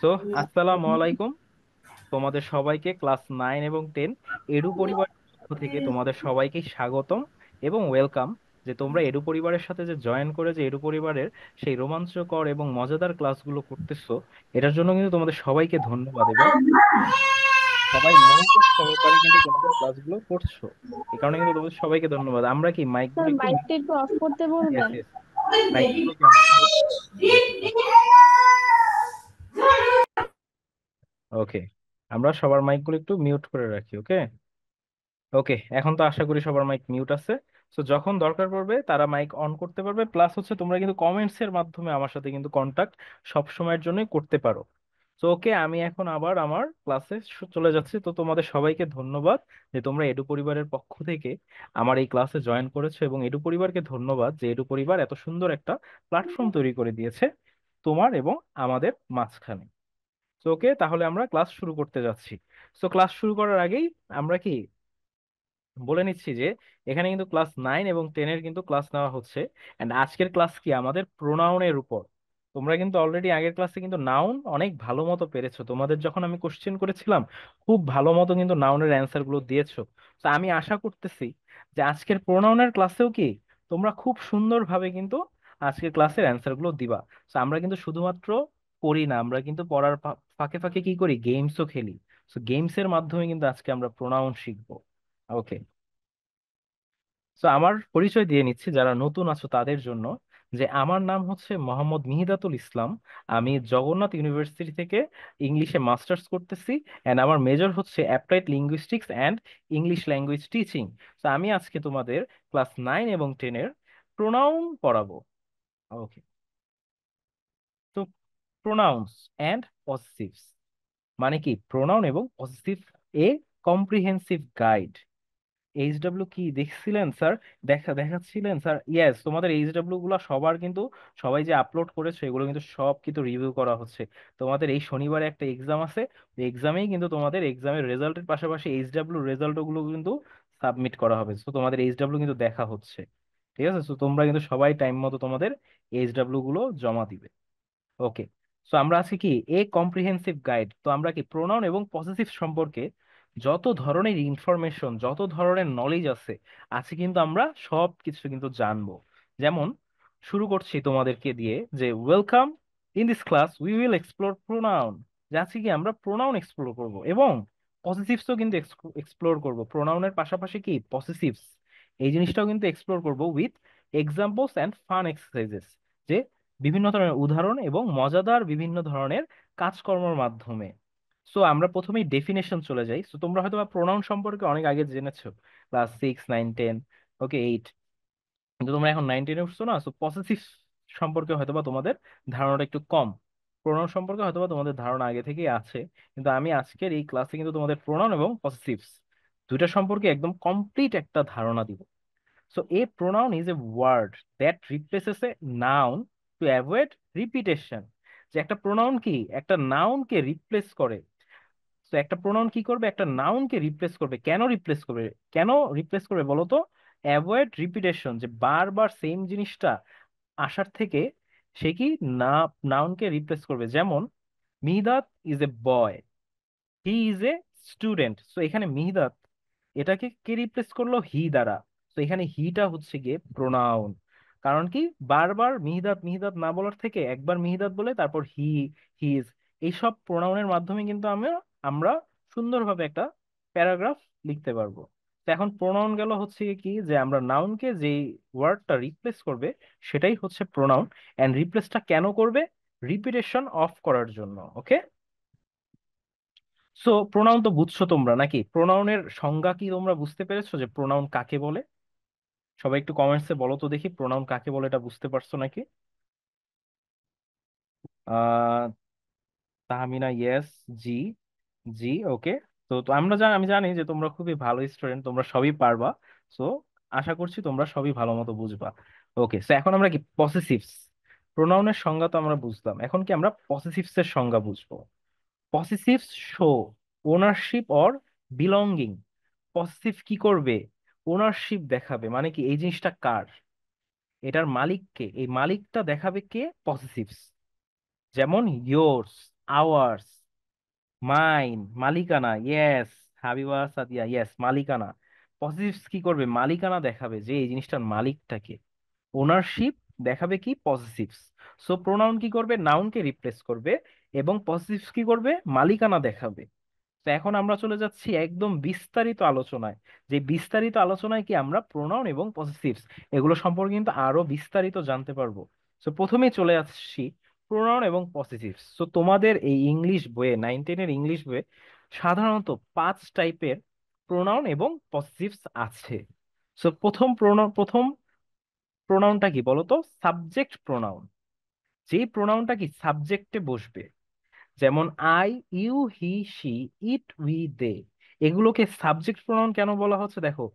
So আসসালামু আলাইকুম। তোমাদের সবাইকে ক্লাস 9 এবং 10 এডু পরিবারের পক্ষ থেকে তোমাদের সবাইকে স্বাগতম এবং ওয়েলকাম। যে তোমরা এডু পরিবারের সাথে যে জয়েন করে যে এডু পরিবারের সেই রোমাঞ্চকর এবং মজাদার ক্লাসগুলো করতেছো, এটার জন্য কিন্তু তোমাদের সবাইকে ধন্যবাদ। এবং সবাই মনোযোগ সহকারে কিন্তু তোমাদের ক্লাসগুলো করছো, এই কারণে কিন্তু তোমাদের সবাইকে ধন্যবাদ। আমরা কি মাইকগুলো স্যার একটু মাইকটা একটু অফ করতে ইয়েস বলবেন। ইয়েস, মাইকগুলোকে আমরা সবাই ওকে, আমরা সবার মাইকগুলো একটু মিউট করে রাখি। ওকে ওকে, এখন তো আশা করি সবার মাইক মিউট আছে। তো যখন দরকার পড়বে তারা মাইক অন করতে পারবে। প্লাস হচ্ছে তোমরা কিন্তু কমেন্টস এর মাধ্যমে আমার সাথে কিন্তু কন্টাক্ট সব সময়ের জন্যই করতে পারো। তো ওকে, আমি এখন আবার আমার ক্লাসে চলে যাচ্ছি। তো তোমাদের সবাইকে ধন্যবাদ যে তোমরা এডু পরিবারের পক্ষ থেকে আমার এই ক্লাসে জয়েন করেছো, এবং এডু পরিবারকে ধন্যবাদ যে এডু পরিবার এত সুন্দর একটা প্ল্যাটফর্ম তৈরি করে দিয়েছে তোমার এবং আমাদের মাঝখানে। তো ওকে, তাহলে আমরা ক্লাস শুরু করতে যাচ্ছি। তো ক্লাস শুরু করার আগেই আমরা কি বলে নিচ্ছি যে এখানে কিন্তু ক্লাস 9 এবং 10-এর কিন্তু ক্লাস নেওয়া হচ্ছে। এন্ড আজকের ক্লাস কি আমাদের প্রোনাউনের উপর। তোমরা কিন্তু অলরেডি আগের ক্লাসে কিন্তু নাউন অনেক ভালো মতো পেরেছো। তোমাদের যখন আমি কোশ্চেন করেছিলাম খুব ভালো মতো কিন্তু নাউনের অ্যান্সার গুলো দিয়েছো। তো আমি আশা করতেছি যে আজকের প্রোনাউনের ক্লাসেও কি তোমরা খুব সুন্দরভাবে কিন্তু আজকের ক্লাসের অ্যান্সার গুলো দিবা। তো আমরা কিন্তু শুধুমাত্র পড়ি না, আমরা কিন্তু পড়ার ফাঁকে ফাঁকে কি করি, গেমসও খেলি। তো গেমসের মাধ্যমে কিন্তু আজকে আমরা প্রোনাউন শিখবো। ওকে, তো আমার পরিচয় দিয়ে নিচ্ছি যারা নতুন আছো তাদের জন্য, যে আমার নাম হচ্ছে মোহাম্মদ মিহিদাতুল ইসলাম। আমি জগন্নাথ ইউনিভার্সিটি থেকে ইংলিশে মাস্টার্স করতেছি, এন্ড আমার মেজর হচ্ছে applied linguistics and English language teaching. তো আমি আজকে তোমাদের ক্লাস 9 এবং 10-এর প্রোনাউন পড়াবো। ওকে, তো প্রোনাউন্স অ্যান্ড পসেসিভস মানে কি, প্রোনাউন এবং পসেসিভ এ কম্প্রিহেন্সিভ গাইড। এইচডব্লিউ কি দেখছিলেন স্যার? দেখাচ্ছিলেন স্যার? ইয়েস, তোমাদের এইচডব্লিউ গুলো সবার কিন্তু সবাই যে আপলোড করেছে এগুলো কিন্তু সব কিন্তু রিভিউ করা হচ্ছে। তোমাদের এই শনিবারে একটা এক্সাম আছে, ওই এক্সামেই কিন্তু তোমাদের এক্সামের রেজাল্টের পাশাপাশি এইচডব্লিউ রেজাল্ট গুলো কিন্তু সাবমিট করা হবে। তো তোমাদের এইচডব্লিউ কিন্তু দেখা হচ্ছে। ঠিক আছে, তো তোমরা কিন্তু সবাই টাইম মতো তোমাদের এইচডব্লিউ গুলো জমা দিবে। ওকে, সো আমরা আজকে কি এ কম্প্রিহেন্সিভ গাইড। তো আমরা কি প্রোনাউন এবং পসেসিভ সম্পর্কে যত ধরনের ইনফরমেশন, যত ধরনের নলেজ আছে আজকে কিন্তু আমরা সব কিছু কিন্তু জানবো। যেমন শুরু করছি তোমাদেরকে দিয়ে যে welcome, in this class we will explore pronoun. যে আজকে কি আমরা প্রোনাউন এক্সপ্লোর করব এবং পসেসিভসও কিন্তু এক্সপ্লোর করব। প্রোনাউনের পাশাপাশি কি পসেসিভস, এই জিনিসটাও কিন্তু এক্সপ্লোর করব with examples and fun exercises. যে বিভিন্ন ধরনের উদাহরণ এবং মজাদার বিভিন্ন ধরনের কাজকর্মের মাধ্যমে। সো আমরা প্রথমেই ডেফিনেশন চলে যাই। সো তোমরা হয়তো প্রোনাউন সম্পর্কে অনেক আগে জেনেছো, ক্লাস 6, 9, 10, ওকে 8, কিন্তু তোমরা এখন 9, 10-এ উঠছো না। সো পসেসিভ সম্পর্কে হয়তোবা তোমাদের ধারণাটা একটু কম। প্রোনাউন সম্পর্কে হয়তোবা তোমাদের ধারণা আগে থেকেই আছে, কিন্তু আমি আজকের এই ক্লাসে কিন্তু তোমাদের প্রোনাউন এবং পসেসিভস দুইটা সম্পর্কে একদম কমপ্লিট একটা ধারণা দিব। So a pronoun is a word that replaces a noun to avoid repetition. যে একটা প্রোনাউন কি একটা নাউনকে রিপ্লেস করে। তো একটা প্রোনাউন কি করবে, একটা নাউনকে রিপ্লেস করবে। কেন রিপ্লেস করবে, কেন রিপ্লেস করবে বলো তো? অ্যাভয়েড রিপিটেশন, যে বারবার সেম জিনিসটা আসার থেকে সে কি না নাউনকে রিপ্লেস করবে। যেমন Mihidat is a boy, he is a student. So এখানে মিহিদাত, এটাকে কে রিপ্লেস করলো? হি দ্বারা। তো এখানে হিটা হচ্ছে গিয়ে প্রোনাউন। কারণ কি, বারবার মিহিদাত মিহিদাত না বলার থেকে একবার মিহিদাত বলে তারপর হি, হিজ, এইসব প্রোনাউনের মাধ্যমে কিন্তু আমরা সুন্দরভাবে একটা প্যারাগ্রাফ লিখতে পারবো। তো এখন প্রোনাউন গেল হচ্ছে গিয়ে কি, যে আমরা নাউনকে যেই ওয়ার্ডটা রিপ্লেস করবে সেটাই হচ্ছে প্রোনাউন। এন্ড রিপ্লেসটা কেন করবে? রিপিটেশন অফ করার জন্য। ওকে, সো প্রোনাউন তো বুঝছো তোমরা নাকি? প্রোনাউনের সংজ্ঞা কি তোমরা বুঝতে পেরেছো যে প্রোনাউন কাকে বলে? সবাই একটু কমেন্টসে বলো তো দেখি, প্রোনাউন কাকে বলে এটা বুঝতে পারছো নাকি? আহ তাহমিনা ইয়েস, জি, জি, ওকে। তো তো আমরা জানি, আমি জানি যে তোমরা খুবই ভালো স্টুডেন্ট, তোমরা সবই পারবা। সো আশা করছি তোমরা সবই ভালো মতো বুঝবা। ওকে, সো এখন আমরা কি পসেসিভস, প্রোনাউনের সংজ্ঞা তো আমরা বুঝলাম, এখন কি আমরা পসেসিভস এর সংজ্ঞা বুঝবো। Possessives show ownership or belonging. Possessive কি করবে? ওনারশিপ দেখাবে। মানে কি, এই জিনিসটা কার, এটার মালিক কে, এই মালিকটা দেখাবে কে? পসেসিভস। যেমন ইয়োর্স, আওয়ার্স, মাইন, মালিকানা, ইয়েস। হাবিবা সাদিয়া, ইয়েস, মালিকানা। পজিটিভস কি করবে? মালিকানা দেখাবে যে এই জিনিসটার মালিকটাকে। ওনারশিপ দেখাবে কি? পজিটিভস। সো প্রোনাউন কি করবে? নাউনকে রিপ্লেস করবে, এবং পজিটিভস কি করবে? মালিকানা দেখাবে। তো এখন আমরা চলে যাচ্ছি একদম বিস্তারিত আলোচনায়। যে বিস্তারিত আলোচনায় কি আমরা প্রোনাউন এবং পসেসিভস এগুলো সম্পর্কে কিন্তু আরো বিস্তারিত জানতে পারবো। তো প্রথমে চলে আসছি প্রোনাউন এবং পসেসিভস। তো তোমাদের এই ইংলিশ বইয়ে, 9-10-এর ইংলিশ বইয়ে সাধারণত 5 টাইপের প্রোনাউন এবং পসেসিভস আছে। সো প্রথম প্রোনাউনটা কি বলো তো? Subject pronoun. যেই প্রোনাউনটা কি সাবজেক্টে বসবে, যেমন I, you, he, she, it, we, they, এগুলোকে সাবজেক্ট প্রোনাউন কেন বলা হচ্ছে দেখো।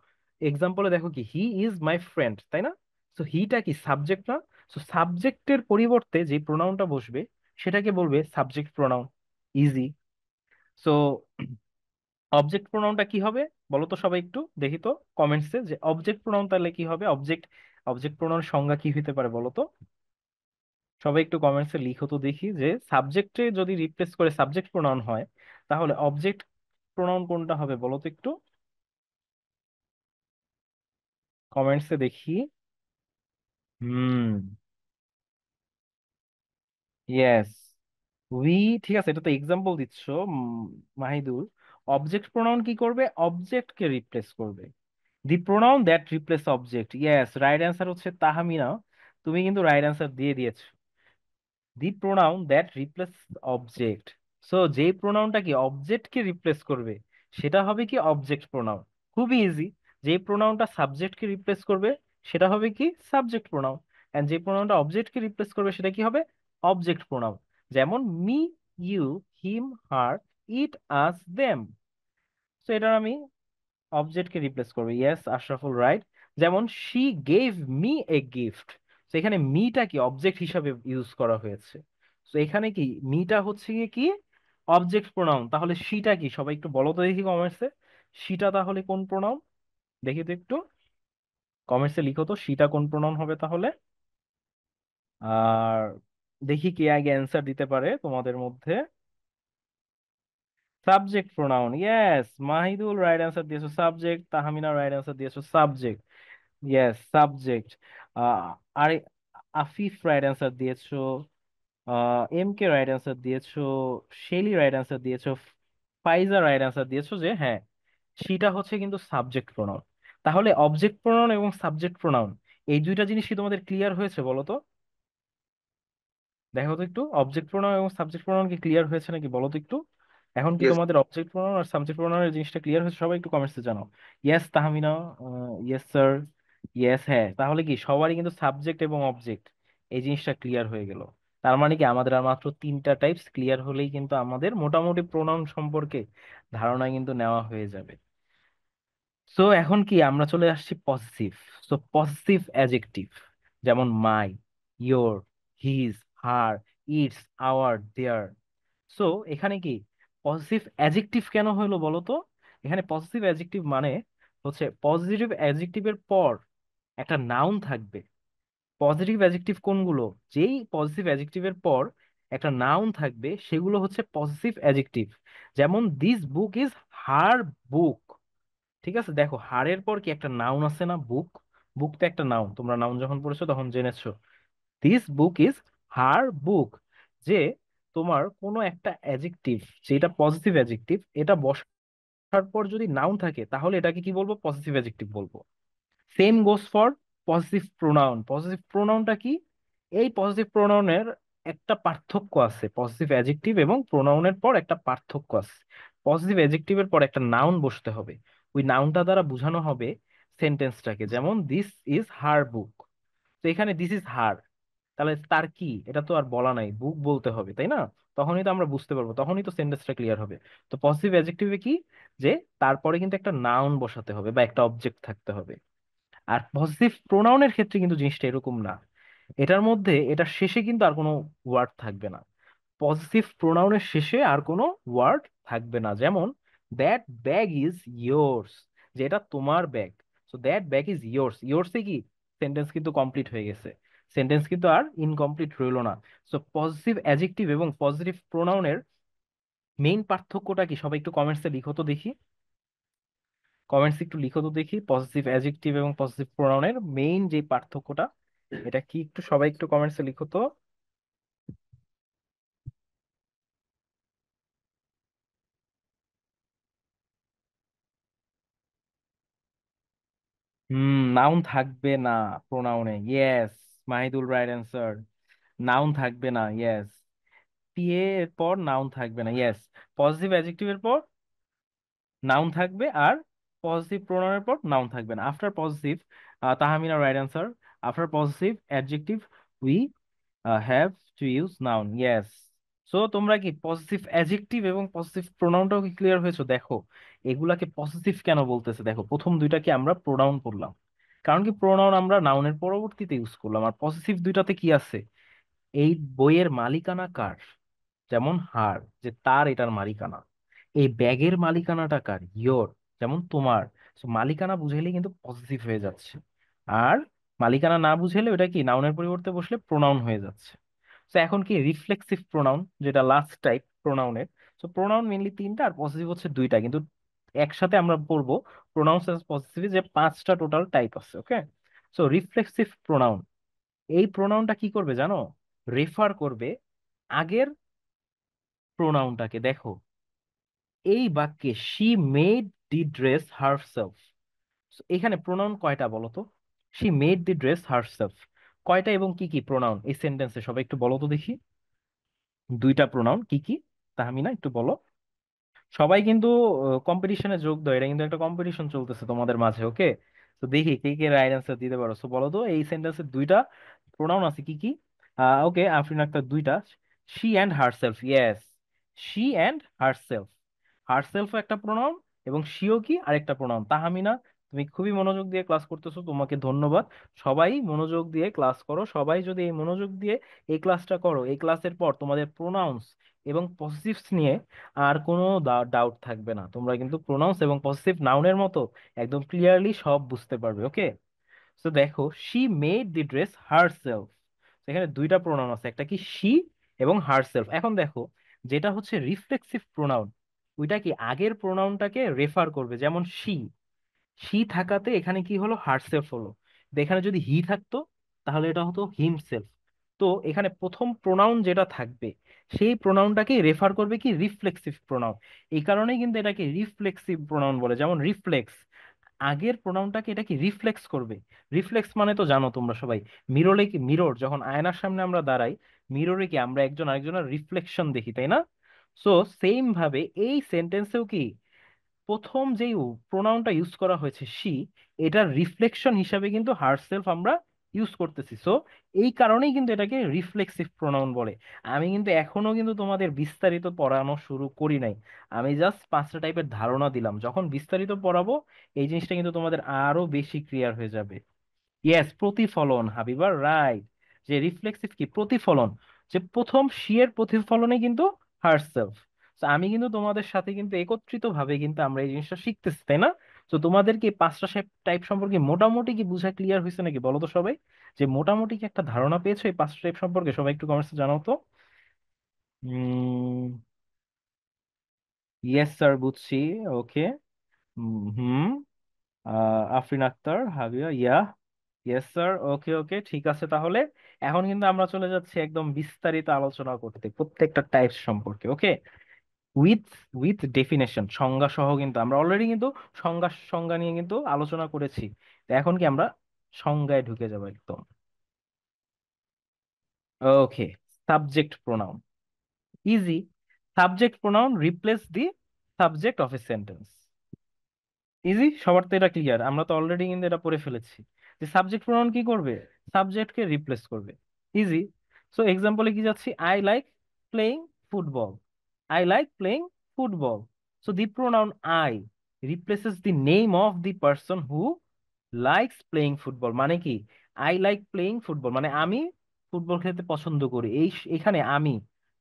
এক্সাম্পলে দেখো কি, হি ইজ মাই ফ্রেন্ড, তাই না? তো হিটা কি সাবজেক্ট না? তো সাবজেক্টের পরিবর্তে যে প্রোনাউনটা বসবে সেটাকে বলবে subject pronoun. Easy. So object প্রোনাউনটা কি হবে বলো তো সবাই একটু দেখি তো কমেন্টসে, যে অবজেক্ট প্রোনাউন তাহলে কি হবে? অবজেক্ট অবজেক্ট প্রোনাউন সংজ্ঞা কি হতে পারে বলো তো? সবাই একটু কমেন্টসে লিখো তো দেখি, যে সাবজেক্টে যদি রিপ্লেস করে সাবজেক্ট প্রোনাউন হয় তাহলে অবজেক্ট প্রোনাউন কোনটা হবে বলো তো একটু কমেন্টসে দেখি। হুম, ইয়েস, উই। ঠিক আছে, এটা তো এক্সাম্পল দিচ্ছ মাহিদুল। অবজেক্ট প্রোনাউন কি করবে? অবজেক্টকে রিপ্লেস করবে। The pronoun that replace object, yes, right answer হচ্ছে তাহমিনা। তুমি কিন্তু রাইট অ্যান্সার দিয়ে দিয়েছো। The pronoun that replace object. So যেই প্রোনাউনটা কি অবজেক্টকে রিপ্লেস করবে সেটা হবে কি? Object pronoun. খুবই ইজি। যেই প্রোনাউনটা সাবজেক্টকে রিপ্লেস করবে সেটা হবে কি? Subject pronoun. এন্ড যে প্রোনাউনটা অবজেক্টকে রিপ্লেস করবে সেটা কি হবে? Object pronoun. যেমন me, you, him, her, it, us, them. তো এটা আমি অবজেক্টকে রিপ্লেস করবে। Yes Ashraful, right. যেমন she gave me a gift. তো এখানে মিটা কি অবজেক্ট হিসাবে ইউজ করা হয়েছে। তো এখানে কি মিটা হচ্ছে গিয়ে কি? Object pronoun. তাহলে শিটা কি? সবাই একটু বলো তো দেখি কমেন্টসে, শিটা তাহলে কোন প্রোনাউন? দেখি তো একটু কমেন্টসে লিখো তো শিটা কোন প্রোনাউন হবে তাহলে। আর দেখি কে আগে অ্যান্সার দিতে পারে তোমাদের মধ্যে। Subject pronoun, yes, Mahidul right answer দিয়েছো সাবজেক্ট, তাহমিনা রাইট অ্যান্সার দিয়েছো সাবজেক্ট। Yes, subject. আর আফিফ রাইট অ্যান্সার দিয়েছো, এম কে রাইট অ্যান্সার দিয়েছো, শেলি রাইট অ্যান্সার দিয়েছো, ফাইজা রাইট অ্যান্সার দিয়েছো যে হ্যাঁ, সেটা হচ্ছে কিন্তু সাবজেক্ট প্রোনাউন। তাহলে অবজেক্ট প্রোনাউন এবং সাবজেক্ট প্রোনাউন এই দুইটা জিনিস কি তোমাদের ক্লিয়ার হয়েছে বলো তো? দেখো তো একটু অবজেক্ট প্রোনাউন এবং সাবজেক্ট প্রোনাউন কি ক্লিয়ার হয়েছে নাকি বলো তো একটু। এখন কি ইয়েস। তোমাদের অবজেক্ট প্রোনাউন আর সাবজেক্ট প্রোনাউনের জিনিসটা ক্লিয়ার হয়েছে? সবাই একটু কমেন্টসে জানাও। Yes Tahmina, yes sir, yes. হ্যাঁ, তাহলে কি সবারই কিন্তু সাবজেক্ট এবং অবজেক্ট এই জিনিসটা ক্লিয়ার হয়ে গেল। তার মানে কি আমাদের আর মাত্র 3টা টাইপস ক্লিয়ার হলেই কিন্তু আমাদের মোটামুটি প্রোনাউন সম্পর্কে ধারণা কিন্তু নেওয়া হয়ে যাবে। সো এখন কি আমরা চলে আসছি পসেসিভ। সো পসেসিভ অ্যাডজেক্টিভ, যেমন my, your, his, her, its, our, their. So এখানে কি পজিটিভ অ্যাডজেক্টিভ কেন হলো বলো তো? এখানে পজিটিভ অ্যাডজেক্টিভ মানে হচ্ছে পজিটিভ অ্যাডজেক্টিভের পর একটা নাউন থাকবে। পজিটিভ অ্যাডজেক্টিভ কোনগুলো? যেই পজিটিভ অ্যাডজেক্টিভের পর একটা নাউন থাকবে সেগুলো হচ্ছে পজিটিভ অ্যাডজেক্টিভ। যেমন দিস বুক ইজ হার বুক। ঠিক আছে, দেখো হারের পর কি একটা নাউন আছে না? বুক। বুক তো একটা নাউন, তোমরা নাউন যখন পড়েছো তখন জেনেছো। দিস বুক ইজ হার বুক। যে তোমার কোনো একটা অ্যাডজেক্টিভ, যেটা পজিটিভ অ্যাডজেক্টিভ, এটা বসার পর যদি নাউন থাকে তাহলে এটাকে কি বলবো? পজিটিভ অ্যাডজেক্টিভ বলবো। Same goes for positive pronoun. Positive প্রোনাউনটা কি? এই পজিটিভ প্রোনাউনের একটা পার্থক্য আছে, পজিটিভ অ্যাডজেক্টিভ এবং প্রোনাউনের পর একটা পার্থক্য আছে। পজিটিভ অ্যাডজেক্টিভের পর একটা নাউন বসতে হবে। ওই নাউনটা দ্বারা বোঝানো হবে সেন্টেন্সটাকে। যেমন দিস ইজ হার বুক। তো এখানে দিস ইজ হার, তাহলে তার কি? এটা তো আর বলা নাই, বুক বলতে হবে তাই না? তখনই তো আমরা বুঝতে পারবো, তখনই তো সেন্টেন্সটা ক্লিয়ার হবে। তো পজিটিভ অ্যাডজেক্টিভে কি, যে তারপরে কিন্তু একটা নাউন বসাতে হবে বা একটা অবজেক্ট থাকতে হবে। আর পজিটিভ প্রোনাউনের ক্ষেত্রে কিন্তু জিনিসটা এরকম না। এটার মধ্যে এটার শেষে কিন্তু আর কোনো ওয়ার্ড থাকবে না। পজিটিভ প্রোনাউনের শেষে আর কোনো ওয়ার্ড থাকবে না। যেমন দ্যাট ব্যাগ ইজ ইয়োর্স, যে এটা তোমার bag. So that bag is yours, ইয়োর্সে কি সেন্টেন্স কিন্তু কমপ্লিট হয়ে গেছে। সেন্টেন্স কিন্তু আর ইনকমপ্লিট রইলো না। সো পজিটিভ অ্যাজেক্টিভ এবং পজিটিভ প্রোনাউনের মেইন পার্থক্যটা কি, সবাই একটু কমেন্টসে লিখো তো দেখি। কমেন্টস একটু লিখো তো দেখি, পজিটিভ অ্যাডজেক্টিভ এবং পজিটিভ প্রোনাউনের মেইন যে পার্থক্যটা এটা কি, একটু সবাই একটু কমেন্টসে লিখো তো। নাউন থাকবে না প্রোনাউনে, yes. Mahidul, right answer. Noun থাকবে না, ইয়েস। পিএ এর পর নাউন থাকবে না, ইয়েস। পজিটিভ অ্যাডজেক্টিভের পর নাউন থাকবে, আর পজিটিভ প্রোনাউনের পর নাউন থাকবে না। After positive, Tahmina, right answer. After positive adjective we have to use noun, yes. So তোমরা কি পজিটিভ অ্যাডজেক্টিভ এবং পজিটিভ প্রোনাউনটাও কি ক্লিয়ার হয়েছো? দেখো এগুলাকে পজিটিভ কেন বলতেছে, দেখো প্রথম দুইটাকে আমরা প্রোনাউন করলাম, কারণ কি প্রোনাউন আমরা নাউনের পরবর্তীতে ইউজ করলাম। আর পজিটিভ দুইটাতে কি আছে, এই বইয়ের মালিকানা কার, যেমন হার, যে তার এটার মালিকানা। এই ব্যাগের মালিকানাটা কার, ইয়োর, যেমন তোমার। So, মালিকানা বুঝাইলে কিন্তু পজিটিভ হয়ে যাচ্ছে। আর মালিকানা না বুঝাইলে ওটা কি নাউনের পরিবর্তে বসলে প্রোনাউন হয়ে যাচ্ছে। তো এখন কি রিফ্লেক্সিভ প্রোনাউন, যেটা লাস্ট টাইপ প্রোনাউনের। তো প্রোনাউন মেনলি তিনটা আর পজিটিভ হচ্ছে দুইটা, কিন্তু একসাথে আমরা পড়বো প্রোনাউন্স এজ পজিটিভ যে পাঁচটা টোটাল টাইপ আছে, ওকে। সো রিফ্লেক্সিভ প্রোনাউন, এই প্রোনাউনটা কি করবে জানো, রেফার করবে আগের প্রোনাউনটাকে। দেখো এই বাক্যে she made the dress herself, এখানে প্রোনাউন কয়টা বলো তো? She made the dress herself, কয়টা এবং কি কি প্রোনাউন এই সেন্টেন্সে, সবাই একটু বলো তো দেখি। দুইটা প্রোনাউন, কি কি? তাহমিনা একটু বলো। সবাই কিন্তু কম্পিটিশনে যোগ দাও, এটা কিন্তু একটা কম্পিটিশন চলতেছে তোমাদের মাঝে, ওকে। তো দেখি কে কে রাইট অ্যান্সার দিতে পারো। সো বলো তো এই সেন্টেন্সে দুইটা প্রোনাউন আছে কি কি? ওকে, আফরিন আক্তার দুইটা, she and herself, yes. She and herself, herself একটা প্রোনাউন এবং শিও কি আরেকটা প্রোনাউন। তাহমিনা, তুমি খুবই মনোযোগ দিয়ে ক্লাস করতেছো, তোমাকে ধন্যবাদ। সবাই মনোযোগ দিয়ে ক্লাস করো, সবাই যদি এই মনোযোগ দিয়ে এই ক্লাসটা করো, এই ক্লাসের পর তোমাদের প্রোনাউন্স এবং পজিটিভস নিয়ে আর কোনো ডাউট থাকবে না। তোমরা কিন্তু প্রোনাউন্স এবং পজিটিভ নাউনের মতো একদম ক্লিয়ারলি সব বুঝতে পারবে, ওকে। তো দেখো she made the dress herself, এখানে দুইটা প্রোনাউন আছে, একটা কি শি এবং হারসেলফ। এখন দেখো যেটা হচ্ছে রিফ্লেক্সিভ প্রোনাউন, ওইটা কি আগের প্রোনাউনটাকে রেফার করবে, যেমন শি, শি থাকাতে এখানে কি হলো, হারসেলফ হলো। তো এখানে যদি হি থাকতো তাহলে এটা হতো হিমসেলফ। তো এখানে প্রথম প্রোনাউন যেটা থাকবে সেই প্রোনাউনটাকে রেফার করবে কি রিফ্লেক্সিভ প্রোনাউন। এই কারণেই কিন্তু এটাকে রিফ্লেক্সিভ প্রোনাউন বলে, যেমন রিফ্লেক্স, আগের প্রোনাউনটাকে এটা কি রিফ্লেক্স করবে। রিফ্লেক্স মানে তো জানো তোমরা সবাই, মিররে কি, মিরর যখন আয়নার সামনে আমরা দাঁড়াই, মিররে কি আমরা একজন আরেকজনের রিফ্লেকশন দেখি, তাই না? সো সেম ভাবে এই সেন্টেন্সেও কি প্রথম যেই প্রোনাউনটা ইউজ করা হয়েছে শি, এটার রিফ্লেকশন হিসাবে কিন্তু হারসেলফ আমরা ইউজ করতেছি। সো এই কারণেই কিন্তু এটাকে রিফ্লেক্সিভ প্রোনাউন বলে। আমি কিন্তু এখনো কিন্তু তোমাদের বিস্তারিত পড়ানো শুরু করি নাই, আমি জাস্ট পাঁচটা টাইপের ধারণা দিলাম। যখন বিস্তারিত পড়াবো এই জিনিসটা কিন্তু তোমাদের আরো বেশি ক্লিয়ার হয়ে যাবে। ইয়েস, প্রতিফলন হাবিবার, রাইট। যে রিফ্লেক্সিভ কি প্রতিফলন, যে প্রথম সি এর প্রতিফলনে কিন্তু হারসেলফ। আমি কিন্তু তোমাদের সাথে কিন্তু একত্রিত ভাবে কিন্তু আমরা এই জিনিসটা শিখতেছি, তাই না? তো তোমাদের কি পাঁচটা টাইপ সম্পর্কে মোটামুটি কি বুঝা ক্লিয়ার হয়েছে নাকি, বলো তো সবাই। যে মোটামুটি কি একটা ধারণা পেয়েছো এই পাঁচটা টাইপ সম্পর্কে? সবাই একটু কমেন্টসে জানাও তো। ইয়েস স্যার, বুঝছি। ওকে। হুম। আফরিন আক্তার, হাবিয়া, ইয়া, ইয়েস স্যার, ওকে ওকে, ঠিক আছে তাহলে। এখন কিন্তু আমরা চলে যাচ্ছি একদম বিস্তারিত আলোচনা করতে প্রত্যেকটা টাইপ সম্পর্কে, ওকে। উইথ উইথ ডেফিনেশন, সংজ্ঞা সহ। কিন্তু আমরা অলরেডি কিন্তু সংজ্ঞা সংজ্ঞা নিয়ে কিন্তু আলোচনা করেছি। তো এখন কি আমরা সংজ্ঞায় ঢুকে যাবো একদম। Okay, subject pronoun, easy. Subject pronoun replace the subject of a sentence. Easy, সবার তো এটা ক্লিয়ার, আমরা তো অলরেডি কিন্তু এটা পড়ে ফেলেছি। যে সাবজেক্ট প্রোনাউন কি করবে, সাবজেক্টকে রিপ্লেস করবে। ইজি। সো এক্সাম্পলে কি যাচ্ছি, I like playing football, I like playing football. So the pronoun I replaces the name of the person who likes playing football. মানে কি, আই লাইক প্লেইং ফুটবল মানে আমি football খেলতে পছন্দ করি। এখানে আমি,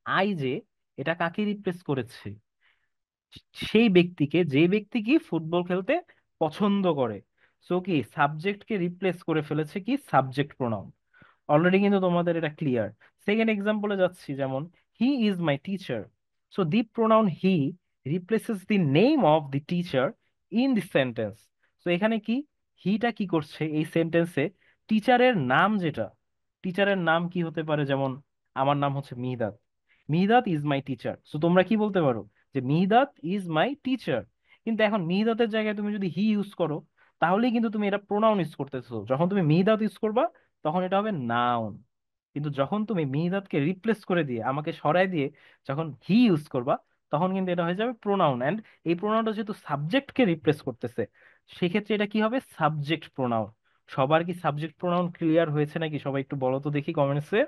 আই যে, এটা কাকে রিপ্লেস করেছে, সেই ব্যক্তিকে, যে ব্যক্তি কি ফুটবল খেলতে পছন্দ করে। সো কি সাবজেক্টকে রিপ্লেস করে ফেলেছে কি সাবজেক্ট প্রোনাউন। অলরেডি কিন্তু তোমাদের এটা ক্লিয়ার। সেকেন্ড এক্সাম্পলে যাচ্ছি, যেমন he is my teacher. So the pronoun he replaces the name of the teacher in the sentence. তো এখানে কি, হিটা কি করছে এই সেন্টেন্সে, টিচারের নাম যেটা, টিচারের নাম কি হতে পারে, যেমন আমার নাম হচ্ছে মিহিদাত, মিহিদাত ইজ মাই টিচার। সো তোমরা কি বলতে পারো যে মিহিদাত ইজ মাই টিচার। কিন্তু এখন মিহিদাতের জায়গায় তুমি যদি হি ইউজ করো, তাহলেই কিন্তু তুমি এটা প্রোনাউন ইউজ করতেছো। যখন তুমি মিহিদাত ইউজ করবা তখন এটা হবে নাউন। কিন্তু যখন তুমি মিহিদাতকে রিপ্লেস করে দিয়ে, আমাকে সরায় দিয়ে যখন হি ইউজ করবা, তখন কিন্তু এটা হয়ে যাবে প্রোনাউন। অ্যান্ড এই প্রোনাউনটা যেহেতু সাবজেক্টকে রিপ্লেস করতেছে, সেক্ষেত্রে এটা কি হবে, সাবজেক্ট প্রোনাউন। সবার কি সাবজেক্ট প্রোনাউন ক্লিয়ার হয়েছে নাকি? সবাই একটু বলো তো দেখি কমেন্টসে,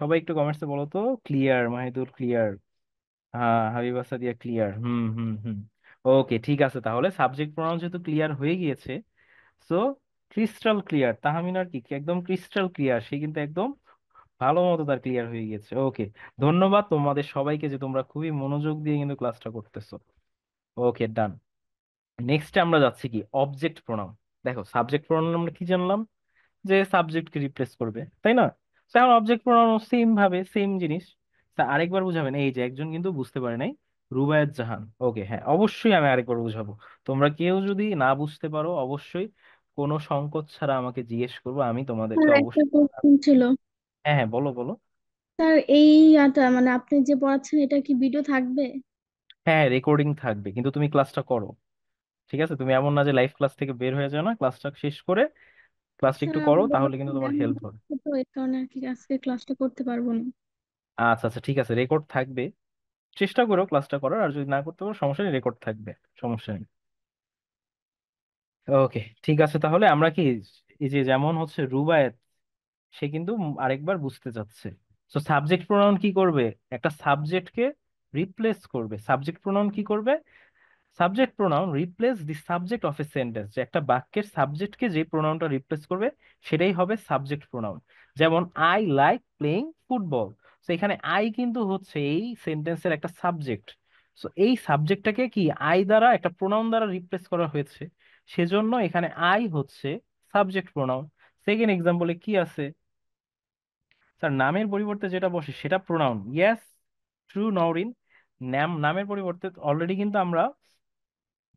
সবাই একটু কমেন্টসে বলো তো। ক্লিয়ার, মাহিদুর ক্লিয়ার, হ্যাঁ হাবিবা সাদিয়া ক্লিয়ার, হুম হুম হুম। ওকে ঠিক আছে, তাহলে সাবজেক্ট প্রোনাউন যেহেতু ক্লিয়ার হয়ে গিয়েছে, সো ক্রিস্টাল ক্লিয়ার, তাহমিনার কি কি একদম ক্রিস্টাল ক্লিয়ার, সে কিন্তু একদম ভালো মতো তার ক্লিয়ার হয়ে গেছে। ওকে, ধন্যবাদ তোমাদের সবাইকে যে তোমরা খুবই মনোযোগ দিয়ে কিন্তু ক্লাসটা করতেছো। ওকে ডান। নেক্সট আমরা যাচ্ছি কি, অবজেক্ট প্রোনাউন। দেখো সাবজেক্ট প্রোনাউন আমরা কি জানলাম, যে সাবজেক্টকে রিপ্লেস করবে, তাই না? তো এখন অবজেক্ট প্রোনাউন সেম ভাবে সেম জিনিস। তা আরেকবার বুঝাবেন, এই যে একজন কিন্তু বুঝতে পারে নাই, রুবায়েত জাহান। ওকে হ্যাঁ, অবশ্যই আমি আরেকবার বুঝাবো। তোমরা কেউ যদি না বুঝতে পারো অবশ্যই কোনো সংকোচ ছাড়া আমাকে জিজ্ঞেস করবো, আমি তোমাদেরকে স্যার একটা অবশ্যই। কোশ্চেন ছিল। হ্যাঁ হ্যাঁ, বলো বলো। স্যার এই মানে আপনি যে পড়াচ্ছেন এটা কি ভিডিও থাকবে? হ্যাঁ রেকর্ডিং থাকবে, কিন্তু তুমি ক্লাসটা করো। ঠিক আছে, তুমি এমন না যে লাইভ ক্লাস থেকে বের হয়ে যাও না, ক্লাসটা শেষ করে ক্লাসটা স্যার একটু করো, আমার তাহলে বাচ্চা কিন্তু তোমার এখন হেল্প হবে। বাচ্চা তো এর কারণে আর কি আজকে ক্লাসটা করতে পারবো না। আচ্ছা আচ্ছা ঠিক আছে, রেকর্ড থাকবে। চেষ্টা করো ক্লাসটা করার, আর যদি না করতে পারো সমস্যা নেই, রেকর্ড থাকবে, সমস্যা নেই। ওকে ঠিক আছে, তাহলে আমরা কি, এই যে যেমন হচ্ছে রুবায়েত, সে কিন্তু আরেকবার বুঝতে চাচ্ছে। তো সাবজেক্ট প্রোনাউন কি করবে, একটা সাবজেক্টকে রিপ্লেস করবে। সাবজেক্ট প্রোনাউন কি করবে, subject pronoun replace the subject of a sentence. যে একটা বাক্যের সাবজেক্টকে যে প্রোনাউনটা রিপ্লেস করবে সেটাই হবে সাবজেক্ট প্রোনাউন। যেমন আই লাইক প্লেইং ফুটবল। তো এখানে আই কিন্তু হচ্ছে এই সেন্টেন্সের একটা সাবজেক্ট। সো এই সাবজেক্টটাকে কি আই দ্বারা, একটা প্রোনাউন দ্বারা রিপ্লেস করা হয়েছে, সেজন্য এখানে আই হচ্ছে সাবজেক্ট প্রোনাউন। সেকেন্ড এক্সাম্পলে কি আছে, স্যার নামের পরিবর্তে যেটা বসে সেটা প্রোনাউন। Yes, true Nowrin. নামের পরিবর্তে অলরেডি কিন্তু আমরা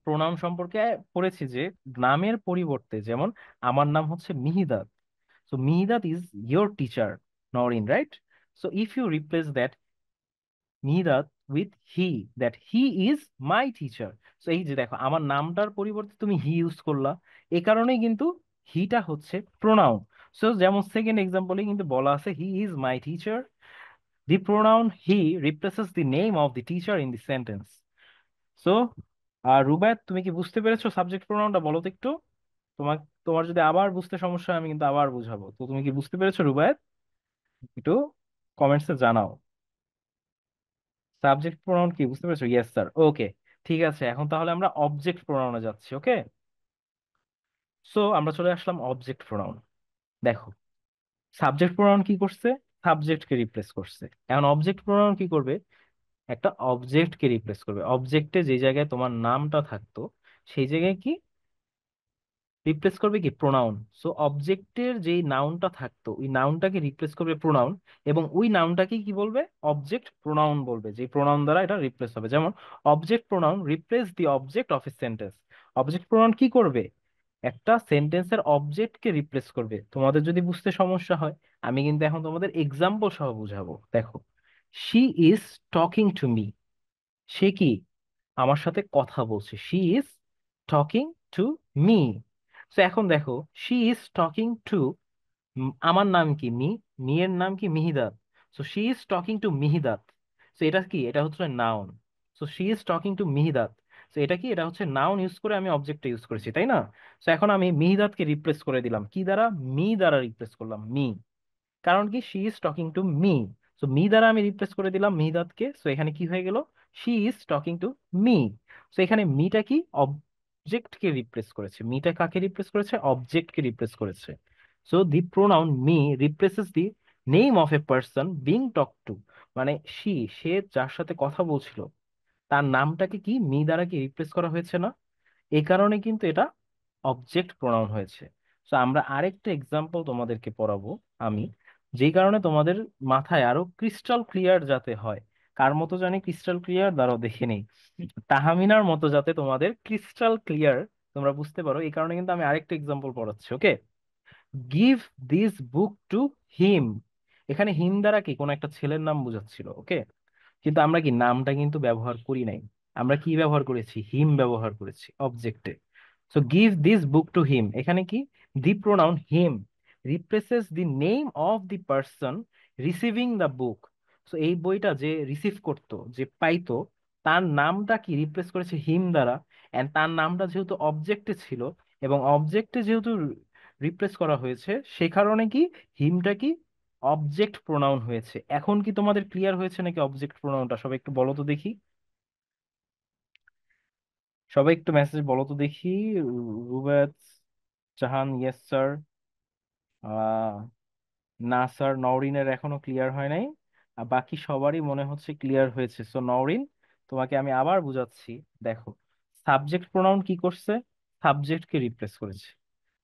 প্রোনাউন সম্পর্কে পড়েছি যে নামের পরিবর্তে, যেমন আমার নাম হচ্ছে Mihidat, so Mihidat is your teacher, Norin, right? So if you replace that Mihidat with he, that he is my teacher. So এই যে দেখো, আমার নামটার পরিবর্তে তুমি হি ইউজ করলা, এই কারণেই কিন্তু হিটা হচ্ছে প্রোনাউন। সো যেমন সেকেন্ড এক্সাম্পলে কিন্তু বলা আছে হি is my teacher, the pronoun he replaces the name of the teacher in the sentence. So Rubayet, তুমি কি বুঝতে পেরেছো সাবজেক্ট প্রোনাউনটা? বলো তো একটু। তোমার তোমার যদি আবার বুঝতে সমস্যা হয় আমি কিন্তু আবার বুঝাবো। তো তুমি কি বুঝতে পেরেছো রুবায়েত? একটু কমেন্টসে জানাও সাবজেক্ট প্রোনাউন কি বুঝতে পেরেছো। ইয়েস স্যার, ওকে ঠিক আছে। এখন তাহলে আমরা অবজেক্ট প্রোনাউনে যাচ্ছি। ওকে, সো আমরা চলে আসলাম অবজেক্ট প্রোনাউন। দেখো সাবজেক্ট প্রোনাউন কি করছে, সাবজেক্টকে রিপ্লেস করছে। এখন অবজেক্ট প্রোনাউন কি করবে, একটা অবজেক্টকে রিপ্লেস করবে। অবজেক্টে যে জায়গায় তোমার নামটা থাকতো সেই জায়গায় কি রিপ্লেস করবে, কি প্রোনাউন। সো অবজেক্টের যেই নাউনটা থাকতো ওই নাউনটাকে রিপ্লেস করবে প্রোনাউন, এবং ওই নাউনটাকে কি বলবে, অবজেক্ট প্রোনাউন বলবে, যে প্রোনাউন দ্বারা এটা রিপ্লেস হবে। যেমন object pronoun replace the object of a sentence. Object pronoun কি করবে, একটা সেন্টেন্সের অবজেক্টকে রিপ্লেস করবে। তোমাদের যদি বুঝতে সমস্যা হয় আমি কিন্তু এখন তোমাদের এক্সাম্পল সহ বুঝাবো। দেখো, she is talking to me, সে কি আমার সাথে কথা বলছে, she is talking to me. তো এখন দেখো, শি ইজ টকিং টু, আমার নাম কি মি এর নাম কি Mihidat. So she is talking to Mihidat. So এটা কি, এটা হচ্ছে noun. So she is talking to Mihidat. So এটা কি, এটা হচ্ছে নাউন ইউজ করে আমি অবজেক্টটা ইউজ করেছি, তাই না? সো এখন আমি মিহিদাতকে রিপ্লেস করে দিলাম কি দ্বারা, মি দ্বারা রিপ্লেস করলাম, মি। কারণ কি, she is talking to me. So me দ্বারা আমি রিপ্লেস করে দিলাম মিহিদাতকে। সো এখানে কি হয়ে গেল, she is talking to me. So এখানে মিটা কি, অবজেক্টকে রিপ্লেস করেছে। মিটা কাকে রিপ্লেস করেছে, অবজেক্টকে রিপ্লেস করেছে। So the pronoun me replaces the name of a person being talk to. মানে সে যার সাথে কথা বলছিল তার নামটাকে কি মি দ্বারা কি রিপ্লেস করা হয়েছে না, এই কারণে কিন্তু এটা অবজেক্ট প্রোনাউন হয়েছে। তো আমরা আরেকটা এক্সাম্পল তোমাদেরকে পড়াবো আমি, যেই কারণে তোমাদের মাথায় আরো ক্রিস্টাল ক্লিয়ার যাতে হয়। কার মতো জানি ক্রিস্টাল ক্লিয়ার, দাঁড়াও দেখে নেই। তাহমিনার মতো যাতে তোমাদের ক্রিস্টাল ক্লিয়ার তোমরা বুঝতে পারো, এই কারণে কিন্তু আমি আরেকটা এক্সাম্পল পড়াচ্ছি। Okay, give this book to him. এখানে হিম দ্বারা কি কোন একটা ছেলের নাম বোঝাচ্ছিল। ওকে, কিন্তু আমরা কি নামটা কিন্তু ব্যবহার করি নাই, আমরা কি ব্যবহার করেছি, হিম ব্যবহার করেছি অবজেক্টে। So give this book to him, এখানে কি the pronoun him replaces the name of the person receiving the book. So এই বইটা যে রিসিভ করতো, যে পাইতো, তার নামটা কি রিপ্লেস করেছে হিম দ্বারা। এন্ড তার নামটা যেহেতু অবজেক্টে ছিল, এবং অবজেক্টে যেহেতু রিপ্লেস করা হয়েছে, সে কারণে কি হিমটা কি অবজেক্ট প্রোনাউন হয়েছে। এখন কি তোমাদের ক্লিয়ার হয়েছে নাকি অবজেক্ট প্রোনাউনটা? সবাই একটু বলো তো দেখি, সবাই একটু মেসেজ বলো তো দেখি। রুবেত জাহান, ইয়েস স্যার। না স্যার, নওরিনের এখনো ক্লিয়ার হয় নাই। আর বাকি সবারই মনে হচ্ছে ক্লিয়ার হয়েছে। সো নওরিন, তোমাকে আমি আবার বুঝাচ্ছি। দেখো, সাবজেক্ট প্রোনাউন কি করছে, সাবজেক্টকে রিপ্লেস করেছে।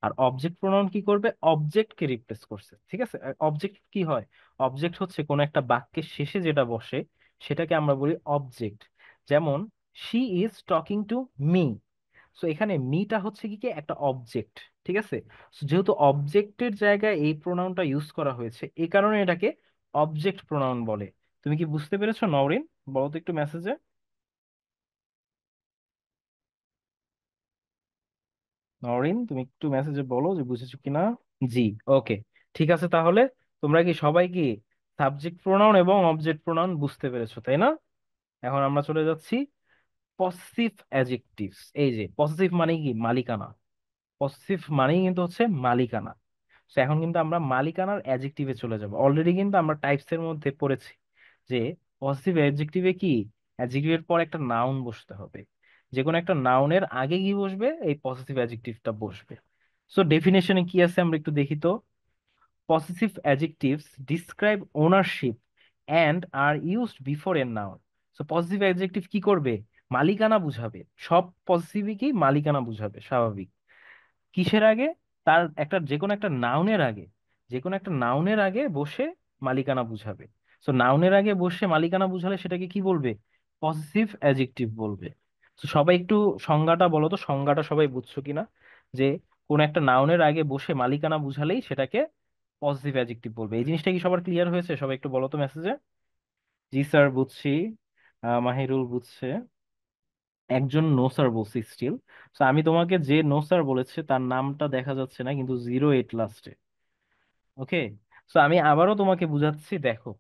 আর অবজেক্ট প্রোনাউন কি করবে, অবজেক্টকে রিপ্লেস করছে। ঠিক আছে, অবজেক্ট কি হয়, অবজেক্ট হচ্ছে কোন একটা বাক্যের শেষে যেটা বসে সেটাকে আমরা বলি অবজেক্ট। যেমন she is talking to me. So এখানে মিটা হচ্ছে কি কি একটা অবজেক্ট। ঠিক আছে, So যেহেতু অবজেক্টের জায়গায় এই প্রোনাউনটা ইউজ করা হয়েছে, এই কারণে এটাকে অবজেক্ট প্রোনাউন বলে। তুমি কি বুঝতে পেরেছো নওরিন? বলো তো একটু মেসেজে। নওরিন, তুমি একটু মেসেজে বলো যে বুঝেছো কিনা। জি, ওকে, ঠিক আছে তাহলে। তোমরা কি সবাই কি সাবজেক্ট প্রোনাউন এবং অবজেক্ট প্রোনাউন বুঝতে পেরেছো, তাই না? এখন আমরা চলে যাচ্ছি পসেসিভ অ্যাডজেক্টিভস। এই যে পসেসিভ মানে কি, মালিকানা। পসেসিভ মানেই কিন্তু হচ্ছে মালিকানা। তো এখন কিন্তু আমরা মালিকানার অ্যাডজেক্টিভে চলে যাব। অলরেডি কিন্তু আমরা টাইপস এর মধ্যে পড়েছি যে পসেসিভ অ্যাডজেক্টিভে কি, অ্যাডজেক্টিভের পর একটা নাউন বসতে হবে। যে কোনো একটা নাউনের আগে কি বসবে, এই পসেসিভ অ্যাডজেক্টিভটা বসবে। সো ডেফিনেশনে কি আছে আমরা একটু দেখি তো। Possessive adjectives describe ownership and are used before a noun. So possessive adjective কি করবে, মালিকানা বুঝাবে। সব পসেসিভই কি মালিকানা বুঝাবে, স্বাভাবিক। কিসের আগে, তার একটা যে কোনো একটা নাউনের আগে, যে কোনো একটা নাউনের আগে বসে মালিকানা বুঝাবে। সো নাউনের আগে বসে মালিকানা বুঝালে সেটাকে কি বলবে, পসেসিভ অ্যাডজেক্টিভ বলবে। তো সবাই একটু সংজ্ঞাটা বলো তো, সংজ্ঞাটা সবাই বুঝছো কিনা, যে কোন একটা নাউনের আগে বসে মালিকানা বুঝালেই সেটাকে পজিটিভ অ্যাডজেক্টিভ বলবে। এই জিনিসটা কি সবার ক্লিয়ার হয়েছে? সবাই একটু বলো তো মেসেজে। জি স্যার বুঝছি। মাহিরুল বুঝছে। একজন নো স্যার বলছি স্টিল। তো আমি তোমাকে যে নো স্যার বলেছে তার নামটা দেখা যাচ্ছে না, কিন্তু 08 লাস্টে। ওকে, তো আমি আবারও তোমাকে বুঝাচ্ছি। দেখো,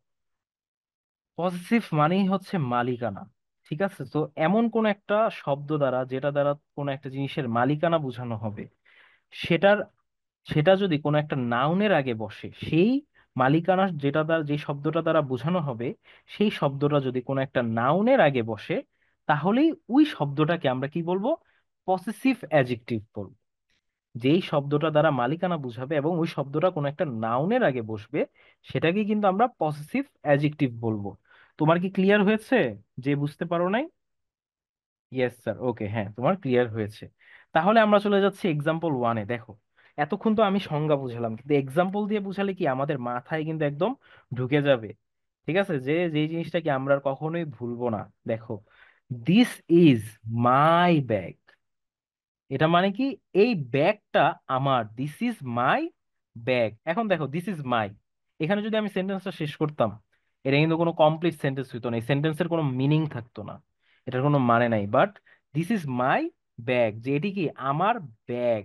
পজিটিভ মানেই হচ্ছে মালিকানা। ঠিক আছে, তো এমন কোন একটা শব্দ দ্বারা, যেটা দ্বারা কোন একটা জিনিসের মালিকানা বোঝানো হবে, সেটার সেটা যদি কোনো একটা নাউনের আগে বসে, সেই মালিকানা যেটা দ্বারা, যে শব্দটা দ্বারা বোঝানো হবে, সেই শব্দটা যদি কোনো একটা নাউনের আগে বসে, তাহলেই ওই শব্দটাকে আমরা কি বলবো, পসেসিভ অ্যাডজেক্টিভ বলবো। যেই শব্দটা দ্বারা মালিকানা বুঝাবে এবং ওই শব্দটা কোনো একটা নাউনের আগে বসবে, সেটাকে কিন্তু আমরা পসেসিভ অ্যাডজেক্টিভ বলবো। তোমার কি ক্লিয়ার হয়েছে? যে বুঝতে পারো নাই? ইয়েস স্যার, ওকে, হ্যাঁ তোমার ক্লিয়ার হয়েছে। তাহলে আমরা চলে যাচ্ছি এক্সাম্পল ওয়ানে। দেখো, এতক্ষণ তো আমি সংজ্ঞা বুঝালাম, কিন্তু এক্সাম্পল দিয়ে বুঝালে কি আমাদের মাথায় কিন্তু একদম ঢুকে যাবে। ঠিক আছে, যে যে জিনিসটা কি আমরা আর কখনোই ভুলবো না। দেখো, দিস ইজ মাই ব্যাগ। এটা মানে কি, এই ব্যাগটা আমার। This is my bag. এখন দেখো, দিস ইজ মাই, এখানে যদি আমি সেন্টেন্সটা শেষ করতাম, এটা কিন্তু কোনো কমপ্লিট সেন্টেন্স হইতো না, এই সেন্টেন্সের কোনো মিনিং থাকতো না, এটার কোনো মানে নাই। But this is my bag, যে এটি কি আমার ব্যাগ,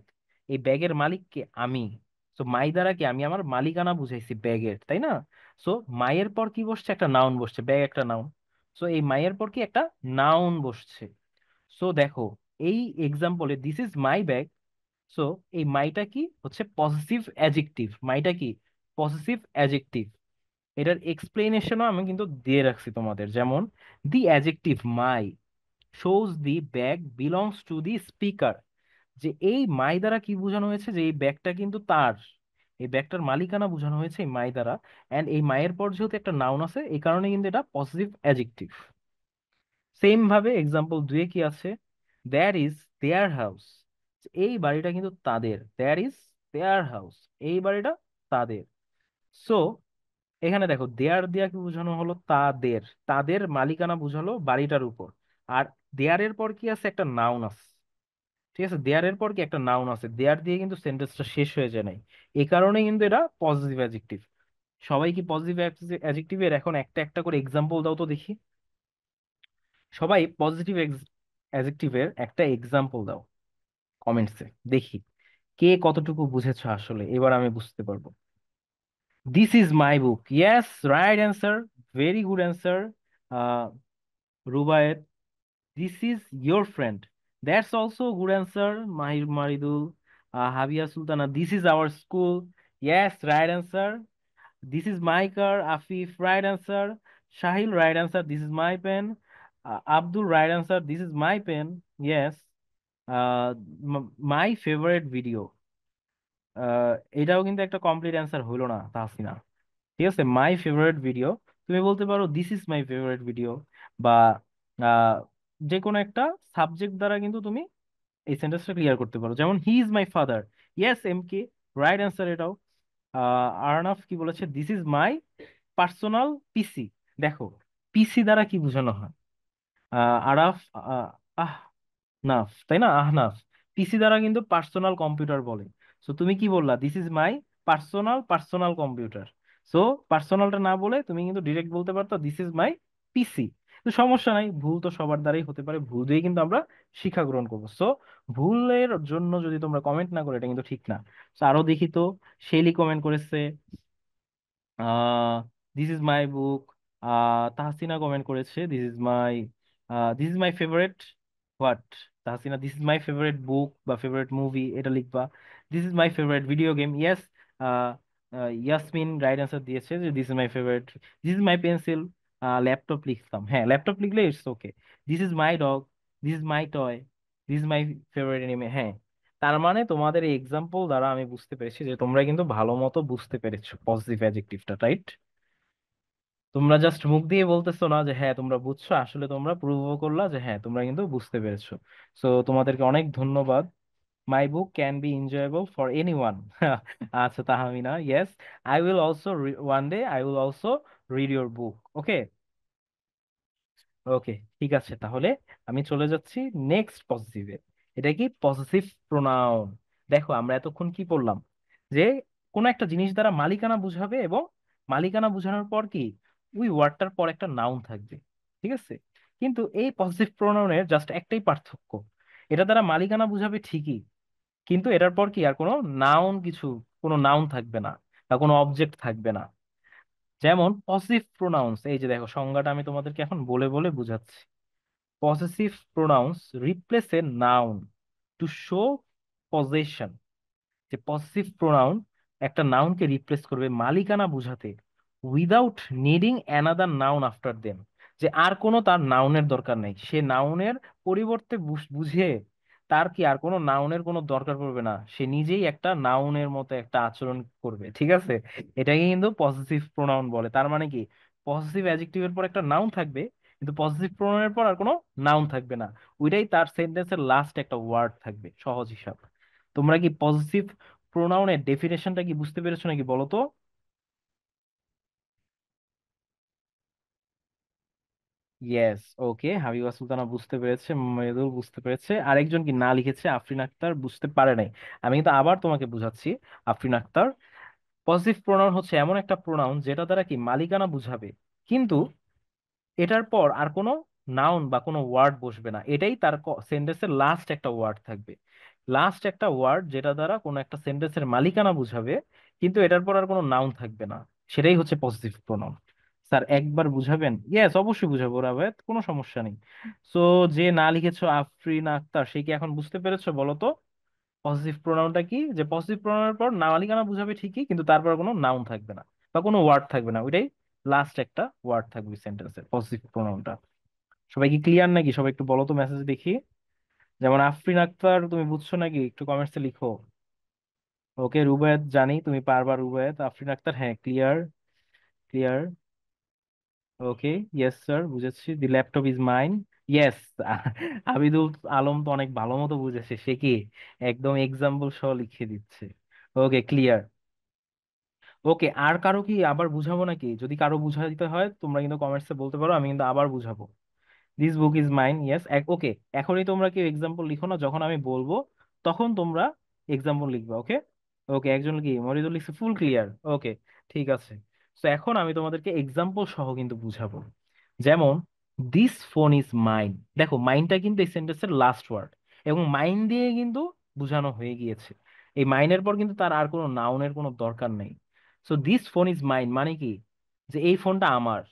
এই ব্যাগের মালিক কে, আমি। তো মাই দ্বারা কি আমি আমার মালিকানা বুঝাইছি ব্যাগের, তাই না? সো মায়ের পর কি বসছে, একটা নাউন বসছে, ব্যাগ একটা নাউন। সো এই মায়ের পর কি একটা নাউন বসছে। সো দেখো, এই এক্সাম্পলে this is my bag. So এই মাইটা কি হচ্ছে পজিটিভ অ্যাডজেক্টিভ, মাইটা কি পজিটিভ অ্যাডজেক্টিভ। এটার এক্সপ্লেনেশনও আমি কিন্তু দিয়ে রাখছি তোমাদের। যেমন the adjective my shows the bag belongs to the speaker. যে এই মাই দ্বারা কি বোঝানো হয়েছে, যে এই ব্যাগটা কিন্তু তার, এই ব্যাগটার মালিকানা বোঝানো হয়েছে এই মাই দ্বারা। অ্যান্ড এই মায়ের পর যেহেতু একটা নাউন আছে, এই কারণে কিন্তু এটা পজিটিভ অ্যাডজেক্টিভ। সেম ভাবে এক্সাম্পল দুয়ে কি আছে, দ্যার ইজ দেয়ার হাউস। এই বাড়িটা কিন্তু তাদের, দ্যার ইজ দেয়ার হাউস, এই বাড়িটা তাদের। সো এখানে দেখো দেয়ার দিয়া কি বোঝানো হলো, তাদের, তাদের মালিকানা বুঝালো বাড়িটার উপর। আর দেয়ারের পর কি আছে, একটা নাউন আছে। ঠিক আছে, দেয়ারের পর কি একটা নাউন আছে, দেয়ার দিয়ে কিন্তু সেন্টেন্সটা শেষ হয়ে যায় নাই। এই কারণে কিন্তু এটা পজিটিভ অ্যাডজেক্টিভ। সবাই কি পজিটিভ অ্যাডজেক্টিভের এখন একটা একটা করে এক্সাম্পল দাও তো দেখি। সবাই পজিটিভ অ্যাডজেক্টিভের একটা এক্সাম্পল দাও কমেন্টসে, দেখি কে কতটুকু বুঝেছো আসলে, এবার আমি বুঝতে পারবো। This is my book, yes, right answer, very good answer. Rubayet, this is your friend, that's also good answer. Mahir Maridul, Habiya Sultana, this is our school, yes, right answer. This is my car, Afif, right answer. Shahil, right answer, this is my pen. Abdul, right answer, this is my pen, yes. My favourite video, এটাও কিন্তু একটা complete answer হইলো না তাহসিনা। ঠিক আছে, মাই favourite video, তুমি বলতে পারো this is my favourite video, বা আহ, যে কোনো একটা সাবজেক্ট দ্বারা কিন্তু তুমি এই সেন্টেন্সটা ক্লিয়ার করতে পারো। যেমন he is my father, yes M K, right answer এটাও। আরনাফ কি বলেছে, this is my personal PC. দেখো পিসি দ্বারা কি বোঝানো হয়, আরাফ, আহ নাফ, তাই না, আহনাফ, পিসি দ্বারা কিন্তু পার্সোনাল কম্পিউটার বলে। সো তুমি কি বললা, this is my personal computer. So পার্সোনালটা না বলে তুমি কিন্তু ডিরেক্ট বলতে পারতো দিস ইজ মাই পিসি। তো সমস্যা নাই, ভুল তো সবার দ্বারাই হতে পারে, ভুল দিয়ে কিন্তু আমরা শিক্ষা গ্রহণ করবো। সো ভুলের জন্য যদি তোমরা কমেন্ট না করো, এটা কিন্তু ঠিক না। তো আরো দেখি তো, শেলি কমেন্ট করেছে this is my book. Tahsina comment করেছে this is my favourite what, Tahsina, this is my favourite book বা ফেভারিট মুভি, এটা লিখবা। This is my favourite video game, yes. Yasmin right answer দিয়েছে যে this is my favourite. This is my pencil, laptop লিখতাম, হ্যাঁ laptop লিখলে it's okay. This is my dog, this is my toy, this is my favourite anime, হ্যাঁ। তার মানে তোমাদের এই এক্সাম্পল দ্বারা আমি বুঝতে পেরেছি যে তোমরা কিন্তু ভালো মতো বুঝতে পেরেছো পজিটিভ অ্যাডজেক্টিভটা, রাইট? তোমরা জাস্ট মুখ দিয়ে বলতেছো না যে হ্যাঁ তোমরা বুঝছো, আসলে তোমরা প্রুভও করলা যে হ্যাঁ তোমরা কিন্তু বুঝতে পেরেছো। সো তোমাদেরকে অনেক ধন্যবাদ। My book can be enjoyable for anyone. আচ্ছা Tahmina, yes, I will also, one day I will also read your book, okay. Okay, ঠিক আছে তাহলে আমি চলে যাচ্ছি নেক্সট পজিটিভে। এটা কি, পজিটিভ প্রোনাউন। দেখো আমরা এতক্ষণ কি পড়লাম, যে কোনো একটা জিনিস দ্বারা মালিকানা বুঝাবে, এবং মালিকানা বুঝানোর পর কি ওই ওয়ার্ডটার পর একটা নাউন থাকবে। ঠিক আছে, কিন্তু এই পজিটিভ প্রোনাউনের জাস্ট একটাই পার্থক্য, এটা দ্বারা মালিকানা বুঝাবে ঠিকই, কিন্তু এটার পর কি আর কোনো নাউন কিছু, কোনো নাউন থাকবে না বা কোনো অবজেক্ট থাকবে না। যেমন পজিটিভ প্রোনাউন্স, এই যে দেখো সংজ্ঞাটা আমি তোমাদেরকে এখন বলে বলে বুঝাচ্ছি। Possessive pronouns replace a noun to show possession। যে পসেসিভ প্রোনাউন একটা নাউনকে রিপ্লেস করবে মালিকানা বুঝাতে, without needing another noun after them. যে আর কোনো তার নাউনের দরকার নেই, সে নাউনের পরিবর্তে বুঝে তার কি আর কোনো নাউনের কোনো দরকার পড়বে না, সে নিজেই একটা নাউনের মতো একটা আচরণ করবে। ঠিক আছে, এটাকে কিন্তু পসেসিভ প্রোনাউন বলে। তার মানে কি, পসেসিভ অ্যাডজেক্টিভের পর একটা নাউন থাকবে, কিন্তু পসেসিভ প্রোনাউনের পর আর কোনো নাউন থাকবে না, ওইটাই তার সেন্টেন্সের লাস্ট একটা ওয়ার্ড থাকবে, সহজ হিসাব। তোমরা কি পজিটিভ প্রোনাউনের ডেফিনেশনটা কি বুঝতে পেরেছো নাকি বলো তো? ইয়েস, ওকে, হাবিবা সুলতানা বুঝতে পেরেছে, মৃদুল বুঝতে পেরেছে, আরেকজন কি না লিখেছে, আফরিন আক্তার বুঝতে পারে নাই। আমি কিন্তু আবার তোমাকে বুঝাচ্ছি, আফরিন আক্তার, পজিটিভ প্রোনাউন হচ্ছে এমন একটা প্রোনাউন যেটা দ্বারা কি মালিকানা বুঝাবে, কিন্তু এটার পর আর কোনো নাউন বা কোনো ওয়ার্ড বসবে না, এটাই তার সেন্টেন্সের লাস্ট একটা ওয়ার্ড থাকবে। লাস্ট একটা ওয়ার্ড যেটা দ্বারা কোনো একটা সেন্টেন্সের মালিকানা বুঝাবে, কিন্তু এটার পর আর কোনো নাউন থাকবে না, সেটাই হচ্ছে পজিটিভ প্রোনাউন। স্যার একবার বুঝাবেন? ইয়েস, অবশ্যই বুঝাবো রাবেত, কোনো সমস্যা নেই। সো যে না লিখেছো আফরিন আক্তার, সে কি এখন বুঝতে পেরেছো বলো তো পজিটিভ প্রোনাউনটা কি? যে পজিটিভ প্রোনাউনের পর মালিকানা বুঝাবে ঠিকই, কিন্তু তারপর কোনো নাউন থাকবে না বা কোনো ওয়ার্ড থাকবে না, ওইটাই লাস্ট একটা ওয়ার্ড থাকবে সেন্টেন্সের, পজিটিভ প্রোনাউনটা। সবাই কি ক্লিয়ার নাকি? সবাই একটু বলো তো মেসেজ দেখি। যেমন আফরিন আক্তার, তুমি বুঝছো নাকি একটু কমেন্টসে লিখো। ওকে রুবায়েত, জানি তুমি পারবা রুবায়েত। আফরিন আক্তার, হ্যাঁ clear, clear. Okay, yes sir, বুঝেছি, the laptop is mine, yes. Abidul Alam তো অনেক ভালো মতো বুঝেছে, সে কি একদম এক্সাম্পল সহ লিখে দিচ্ছে। ওকে, ক্লিয়ার। ওকে, আর কারো কি আবার বুঝাবো নাকি? যদি কারো বুঝাইতে হয় তোমরা কিন্তু কমেন্টসে বলতে পারো, আমি কিন্তু আবার বুঝাবো। This book is mine, yes. Okay, এখনই তোমরা কেউ এক্সাম্পল লিখো না, যখন আমি বলবো তখন তোমরা এক্সাম্পল লিখবা, ওকে? ওকে, একজন কি মরিদুল লিখছে ফুল ক্লিয়ার। ওকে, ঠিক আছে। তো এখন আমি তোমাদেরকে এক্সাম্পল সহ কিন্তু বুঝাবো। যেমন দিস ফোন ইজ মাইন। দেখো মাইনটা কিন্তু এই সেন্টেন্সের লাস্ট ওয়ার্ড, এবং মাইন দিয়ে কিন্তু বোঝানো হয়ে গিয়েছে। এই মাইনের পর কিন্তু তার আর কোনো নাউনের কোনো দরকার নেই। So this phone is mine মানে কি, যে এই ফোনটা আমার।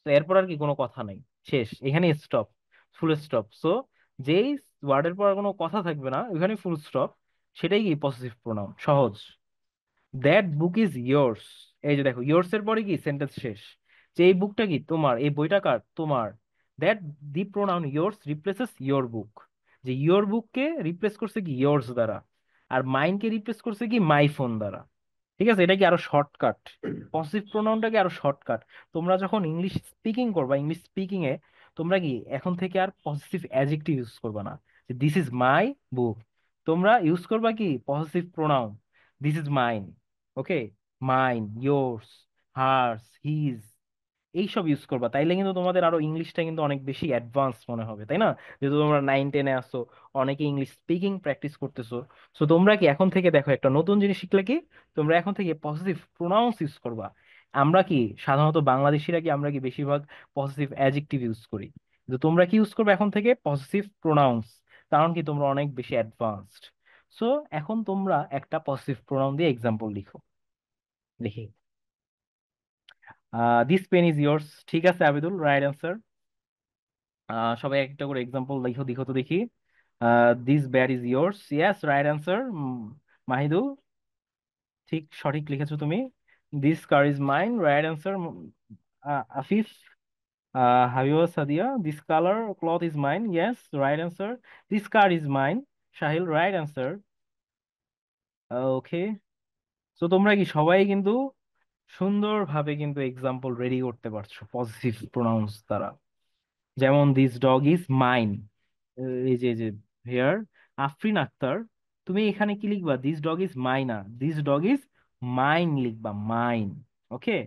তো এরপর আর কি কোনো কথা নাই, শেষ, এখানে স্টপ, ফুল স্টপ। সো যেই ওয়ার্ডের পর আর কোনো কথা থাকবে না, ওখানে ফুল স্টপ, সেটাই কি পজিটিভ প্রোনাউন, সহজ। That book is yours. এই যে দেখো ইয়োর্স এর পরে কি সেন্টেন্স শেষ, যে এই বুকটা কি তোমার, এই বইটা কার, তোমার। That the pronoun yours replaces your book. যে ইয়োর বুককে রিপ্লেস করছে কি ইয়োর্স দ্বারা, আর মাইনকে রিপ্লেস করছে কি মাই ফোন দ্বারা। ঠিক আছে, এটা কি আরো শর্টকাট, পজিটিভ প্রোনাউনটাকে আরো শর্টকাট। তোমরা যখন ইংলিশ স্পিকিং করবা, ইংলিশ স্পিকিং এ তোমরা কি এখন থেকে আর পজিটিভ অ্যাডজেক্টিভ ইউজ করবা না, যে দিস ইজ মাই বুক। তোমরা ইউজ করবা কি positive pronoun, this is mine, okay, mine, yours, hers, his, এইসব ইউজ করবা। তাইলে কিন্তু তোমাদের আরো ইংলিশটা কিন্তু অনেক বেশি অ্যাডভান্স মনে হবে, তাই না? যেহেতু তোমরা 9-10-এ আসো, অনেকে ইংলিশ স্পিকিং প্র্যাকটিস করতেছো। সো তোমরা কি এখন থেকে দেখো একটা নতুন জিনিস শিখলে কি, তোমরা এখন থেকে পজিটিভ প্রোনাউন্স ইউজ করবা। আমরা কি সাধারণত বাংলাদেশিরা কি, আমরা কি বেশিরভাগ পজিটিভ অ্যাডজেক্টিভ ইউজ করি, কিন্তু তোমরা কি ইউজ করবে এখন থেকে পজিটিভ প্রোনাউন্স, কারণ কি তোমরা অনেক বেশি অ্যাডভান্সড। সো এখন তোমরা একটা পজিটিভ প্রোনাউন দিয়ে এক্সাম্পল লিখো, দেখি। দিস পেন ইজ ইয়ার্স, ঠিক আছে আবিদুল, রাইট অ্যান্সার। সবাই একটা করে এক্সাম্পল লিখো, দেখো তো দেখি। This bat is yours, yes, right answer. Mahidul, ঠিক সঠিক লিখেছো তুমি। This car is mine, right answer. Afif, Habiba Sadia, this colour cloth is mine, yes, right answer. This car is mine, Sahil, right answer. Okay, তো তোমরা কি সবাই কিন্তু সুন্দরভাবে কিন্তু এক্সাম্পল রেডি করতে পারছো পজিটিভ প্রোনাউন্স দ্বারা। যেমন দিস ডগ ইজ মাইন, এই যে হেয়ার। আফরিন আক্তার, তুমি এখানে কি লিখবা, this dog is Maina, this dog is mine লিখবা, mine. Okay,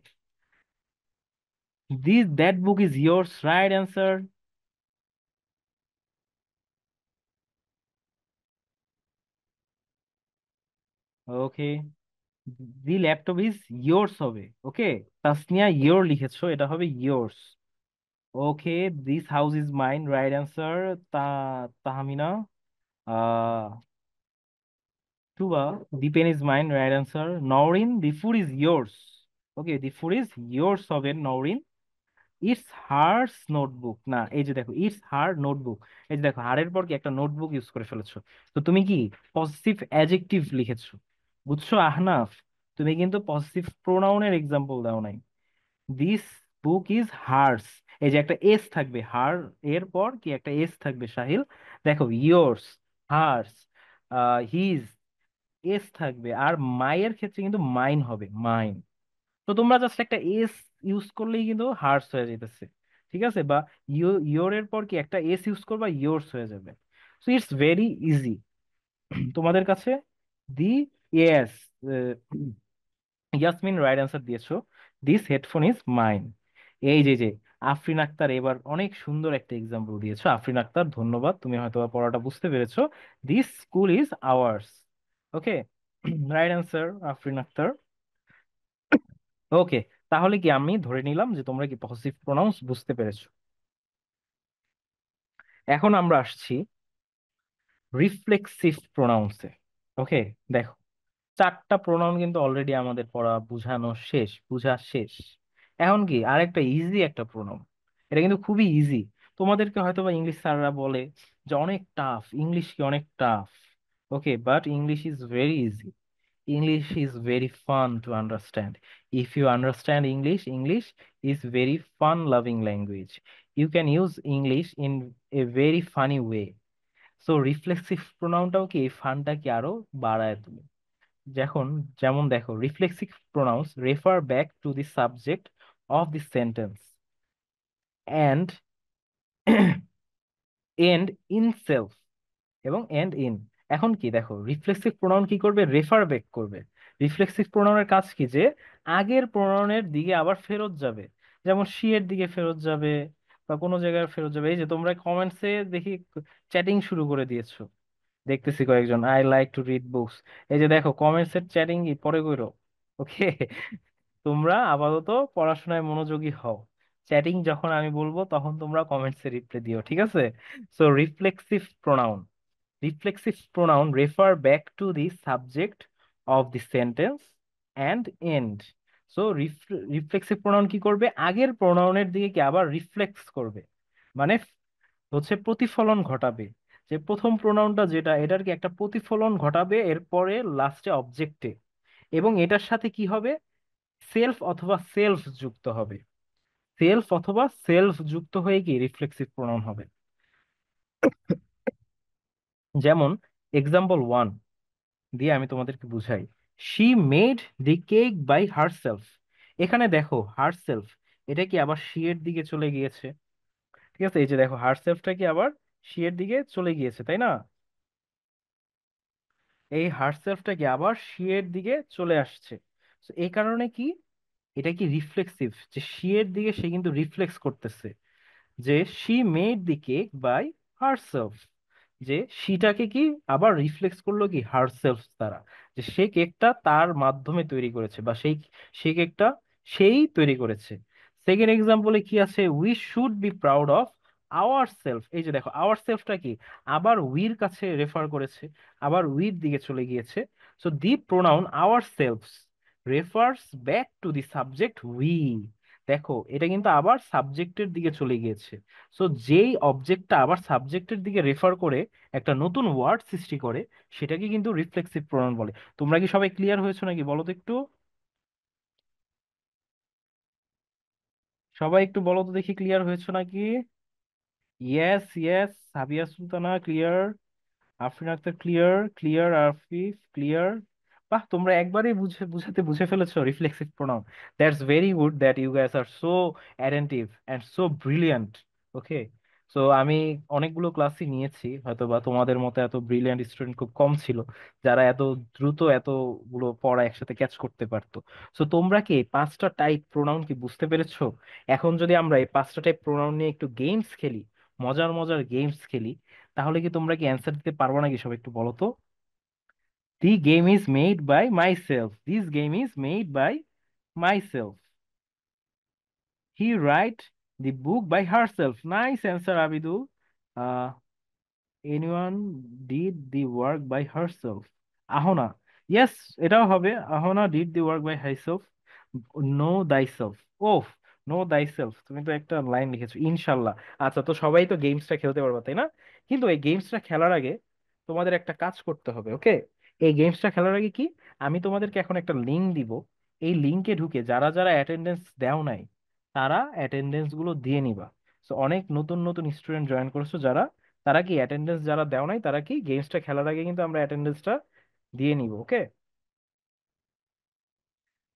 this that book is yours, right answer. Okay, the laptop is yours হবে, ওকে। তাসনিয়া ইয়োর লিখেছো, এটা হবে yours. Okay, this house is mine, right answer. তা তাহমিনা, আহ Tuba, the pen is mine, right answer. Naurin, the food is yours. Okay, the food is yours হবে Naurin. It's her notebook, না এই যে দেখো ইটস হার নোটবুক, এই যে দেখো হারের পর কি একটা নোটবুক ইউজ করে ফেলেছো। তো তুমি কি পজিটিভ অ্যাডজেক্টিভ লিখেছো, বুঝছো আহনাফ? তুমি কিন্তু পজিটিভ প্রোনাউনের এক্সাম্পল দাও নাই। দিস বুক ইজ হার্স, এই যে একটা এস থাকবে হার এর পর কি একটা এস থাকবে সাহিল। দেখো ইয়োর্স, হার্স, হিজ, এস থাকবে, আর মাইয়ের ক্ষেত্রে কিন্তু মাইন হবে, মাইন। তো তোমরা জাস্ট একটা এস ইউজ করলেই কিন্তু হার্স হয়ে যেতেছে, ঠিক আছে? বা ইয়োর এর পর কি একটা এস ইউজ করবা, ইয়োর্স হয়ে যাবে। সো ইটস ভেরি ইজি তোমাদের কাছে। দি, ইয়েস, ইয়াসমিন রাইট অ্যান্সার দিয়েছো। This headphone is mine. এই যে আফরিন আক্তার এবার অনেক সুন্দর একটা এক্সাম্পল দিয়েছো। আফরিন আক্তার ধন্যবাদ, তুমি হয়তো বা পড়াটা বুঝতে পেরেছো। This school is ours, okay, right answer Afrin Akter. Okay, তাহলে কি আমি ধরে নিলাম যে তোমরা কি পজিটিভ প্রোনাউন্স বুঝতে পেরেছো। এখন আমরা আসছি রিফ্লেক্সিভ প্রোনাউন্সে। ওকে, দেখো চারটা প্রোনাউন কিন্তু অলরেডি আমাদের পড়া বুঝানো শেষ, বুঝা শেষ। এখন কি আরেকটা ইজি একটা প্রোনাউন, এটা কিন্তু খুবই ইজি। তোমাদেরকে হয়তো বা ইংলিশ স্যাররা বলে যে অনেক টাফ, ইংলিশ কি অনেক tough. Okay, but English is very easy. English is very fun to understand. If you understand English, English is very fun-loving language. You can use English in a very funny way. So reflexive pronounটাও কি এই ফানটা কি আরো বাড়ায় তুমি। যখন, যেমন দেখো reflexive pronouns refer back to the subject of the sentence and end in self এবং এন্ড ইন। এখন কি দেখো, রিফ্লেক্সিভ প্রোনাউন কি করবে, রেফার ব্যাক করবে। রিফ্লেক্সিভ প্রোনাউনের কাজ কি, যে আগের প্রোনাউনের দিকে আবার ফেরত যাবে। যেমন শি এর দিকে ফেরত যাবে, বা কোনো জায়গায় ফেরত যাবে। এই যে তোমরা কমেন্টসে দেখি চ্যাটিং শুরু করে দিয়েছো, দেখতেছি কয়েকজন, I like to read books. এই যে দেখো কমেন্টস এর চ্যাটিং পরে কইরো, ওকে? তোমরা আপাতত পড়াশোনায় মনোযোগী হও। চ্যাটিং যখন আমি বলবো তখন তোমরা কমেন্টসে রিপ্লাই দিও, ঠিক আছে? So reflexive pronoun, reflexive pronoun refer back to the subject of the sentence and end. So reflexive pronoun কি করবে, আগের প্রোনাউনের দিকে কি আবার রিফ্লেক্স করবে, মানে হচ্ছে প্রতিফলন ঘটাবে। যে প্রথম প্রোনাউনটা যেটা, এটার কি একটা প্রতিফলন ঘটাবে এরপরে লাস্টে অবজেক্টে, এবং এটার সাথে কি হবে, সেলফ অথবা সেলফ যুক্ত হবে। সেলফ অথবা সেলফ যুক্ত হয়ে কি রিফ্লেক্সিভ প্রোনাউন হবে। যেমন এক্সাম্পল ওয়ান দিয়ে আমি তোমাদেরকে বুঝাই। She made the cake by herself. এখানে দেখো হারসেলফ, এটা কি আবার শি এর দিকে চলে গিয়েছে, ঠিক আছে? এই যে দেখো হারসেলফটা কি আবার শি এর দিকে চলে গিয়েছে, তাই না? এই হারসেলফটা কি আবার শি এর দিকে চলে আসছে। তো এই কারণে কি, এটা কি রিফ্লেক্সিভ, যে শি এর দিকে সে কিন্তু রিফ্লেক্স করতেছে। যে she made the cake by herself, যে শিটাকে কি আবার রিফ্লেক্স করলো কি হারসেলফ দ্বারা, যে সে কেকটা তার মাধ্যমে তৈরি করেছে, বা সেই কেকটা সেই তৈরি করেছে। সেকেন্ড এক্সাম্পলে কি আছে, we should be proud of our self. এই যে দেখো আওয়ার সেলফটা কি আবার উইর কাছে রেফার করেছে, আবার উইর দিকে চলে গিয়েছে। So the pronoun ourselves refers back to the subject we. দেখো এটা কিন্তু আবার সাবজেক্টের দিকে চলে গিয়েছে। সো যেই অবজেক্টটা আবার সাবজেক্টের দিকে রেফার করে একটা নতুন ওয়ার্ড সৃষ্টি করে, সেটাকে কিন্তু রিফ্লেক্সিভ প্রোনাউন বলে। তোমরা কি সবাই ক্লিয়ার হয়েছো নাকি, বলো তো একটু? সবাই একটু বলো তো দেখি, ক্লিয়ার হয়েছো নাকি? Yes yes, Sabiya Sultana clear, Afrin Akter clear, clear Afif clear. বাহ, তোমরা একবারেই বুঝে ফেলেছো reflexive pronoun. That's very good that you guys are so attentive and so brilliant. Okay, so আমি অনেকগুলো ক্লাসই নিয়েছি, হয়তো বা তোমাদের মতো এত ব্রিলিয়ান্ট স্টুডেন্ট খুব কম ছিল যারা এত দ্রুত এতগুলো পড়া একসাথে ক্যাচ করতে পারতো। সো তোমরা কি এই 5টা টাইপ প্রোনাউন কি বুঝতে পেরেছো? এখন যদি আমরা এই 5টা টাইপ প্রোনাউন নিয়ে একটু গেমস খেলি, মজার মজার গেমস খেলি, তাহলে কি তোমরা কি অ্যান্সার দিতে পারবো নাকি, সব একটু বলো তো? The game is made by myself, this game is made by myself, he write the book by herself. Nice answer Abidul. Anyone did the work by herself, Ahna. Yes, এটাও হবে, Ahna did the work by himself. No thyself, ওফ, no thyself, তুমি তো একটা line লিখেছো ইনশাল্লাহ। আচ্ছা, তো সবাই তো গেমসটা খেলতে পারবে তাই না? কিন্তু এই গেমসটা খেলার আগে তোমাদের একটা কাজ করতে হবে, ওকে? এই গেমসটা খেলার আগে কি, আমি তোমাদেরকে এখন একটা লিঙ্ক দিব। এই লিঙ্কে ঢুকে যারা যারা অ্যাটেন্ডেন্স দেও নাই, তারা অ্যাটেন্ডেন্স গুলো দিয়ে নিবা। তো অনেক নতুন নতুন স্টুডেন্ট জয়েন করেছো যারা, তারা কি অ্যাটেন্ডেন্স যারা দেও নাই, তারা কি গেমসটা খেলার আগে কিন্তু আমরা অ্যাটেন্ডেন্সটা দিয়ে নিব, ওকে?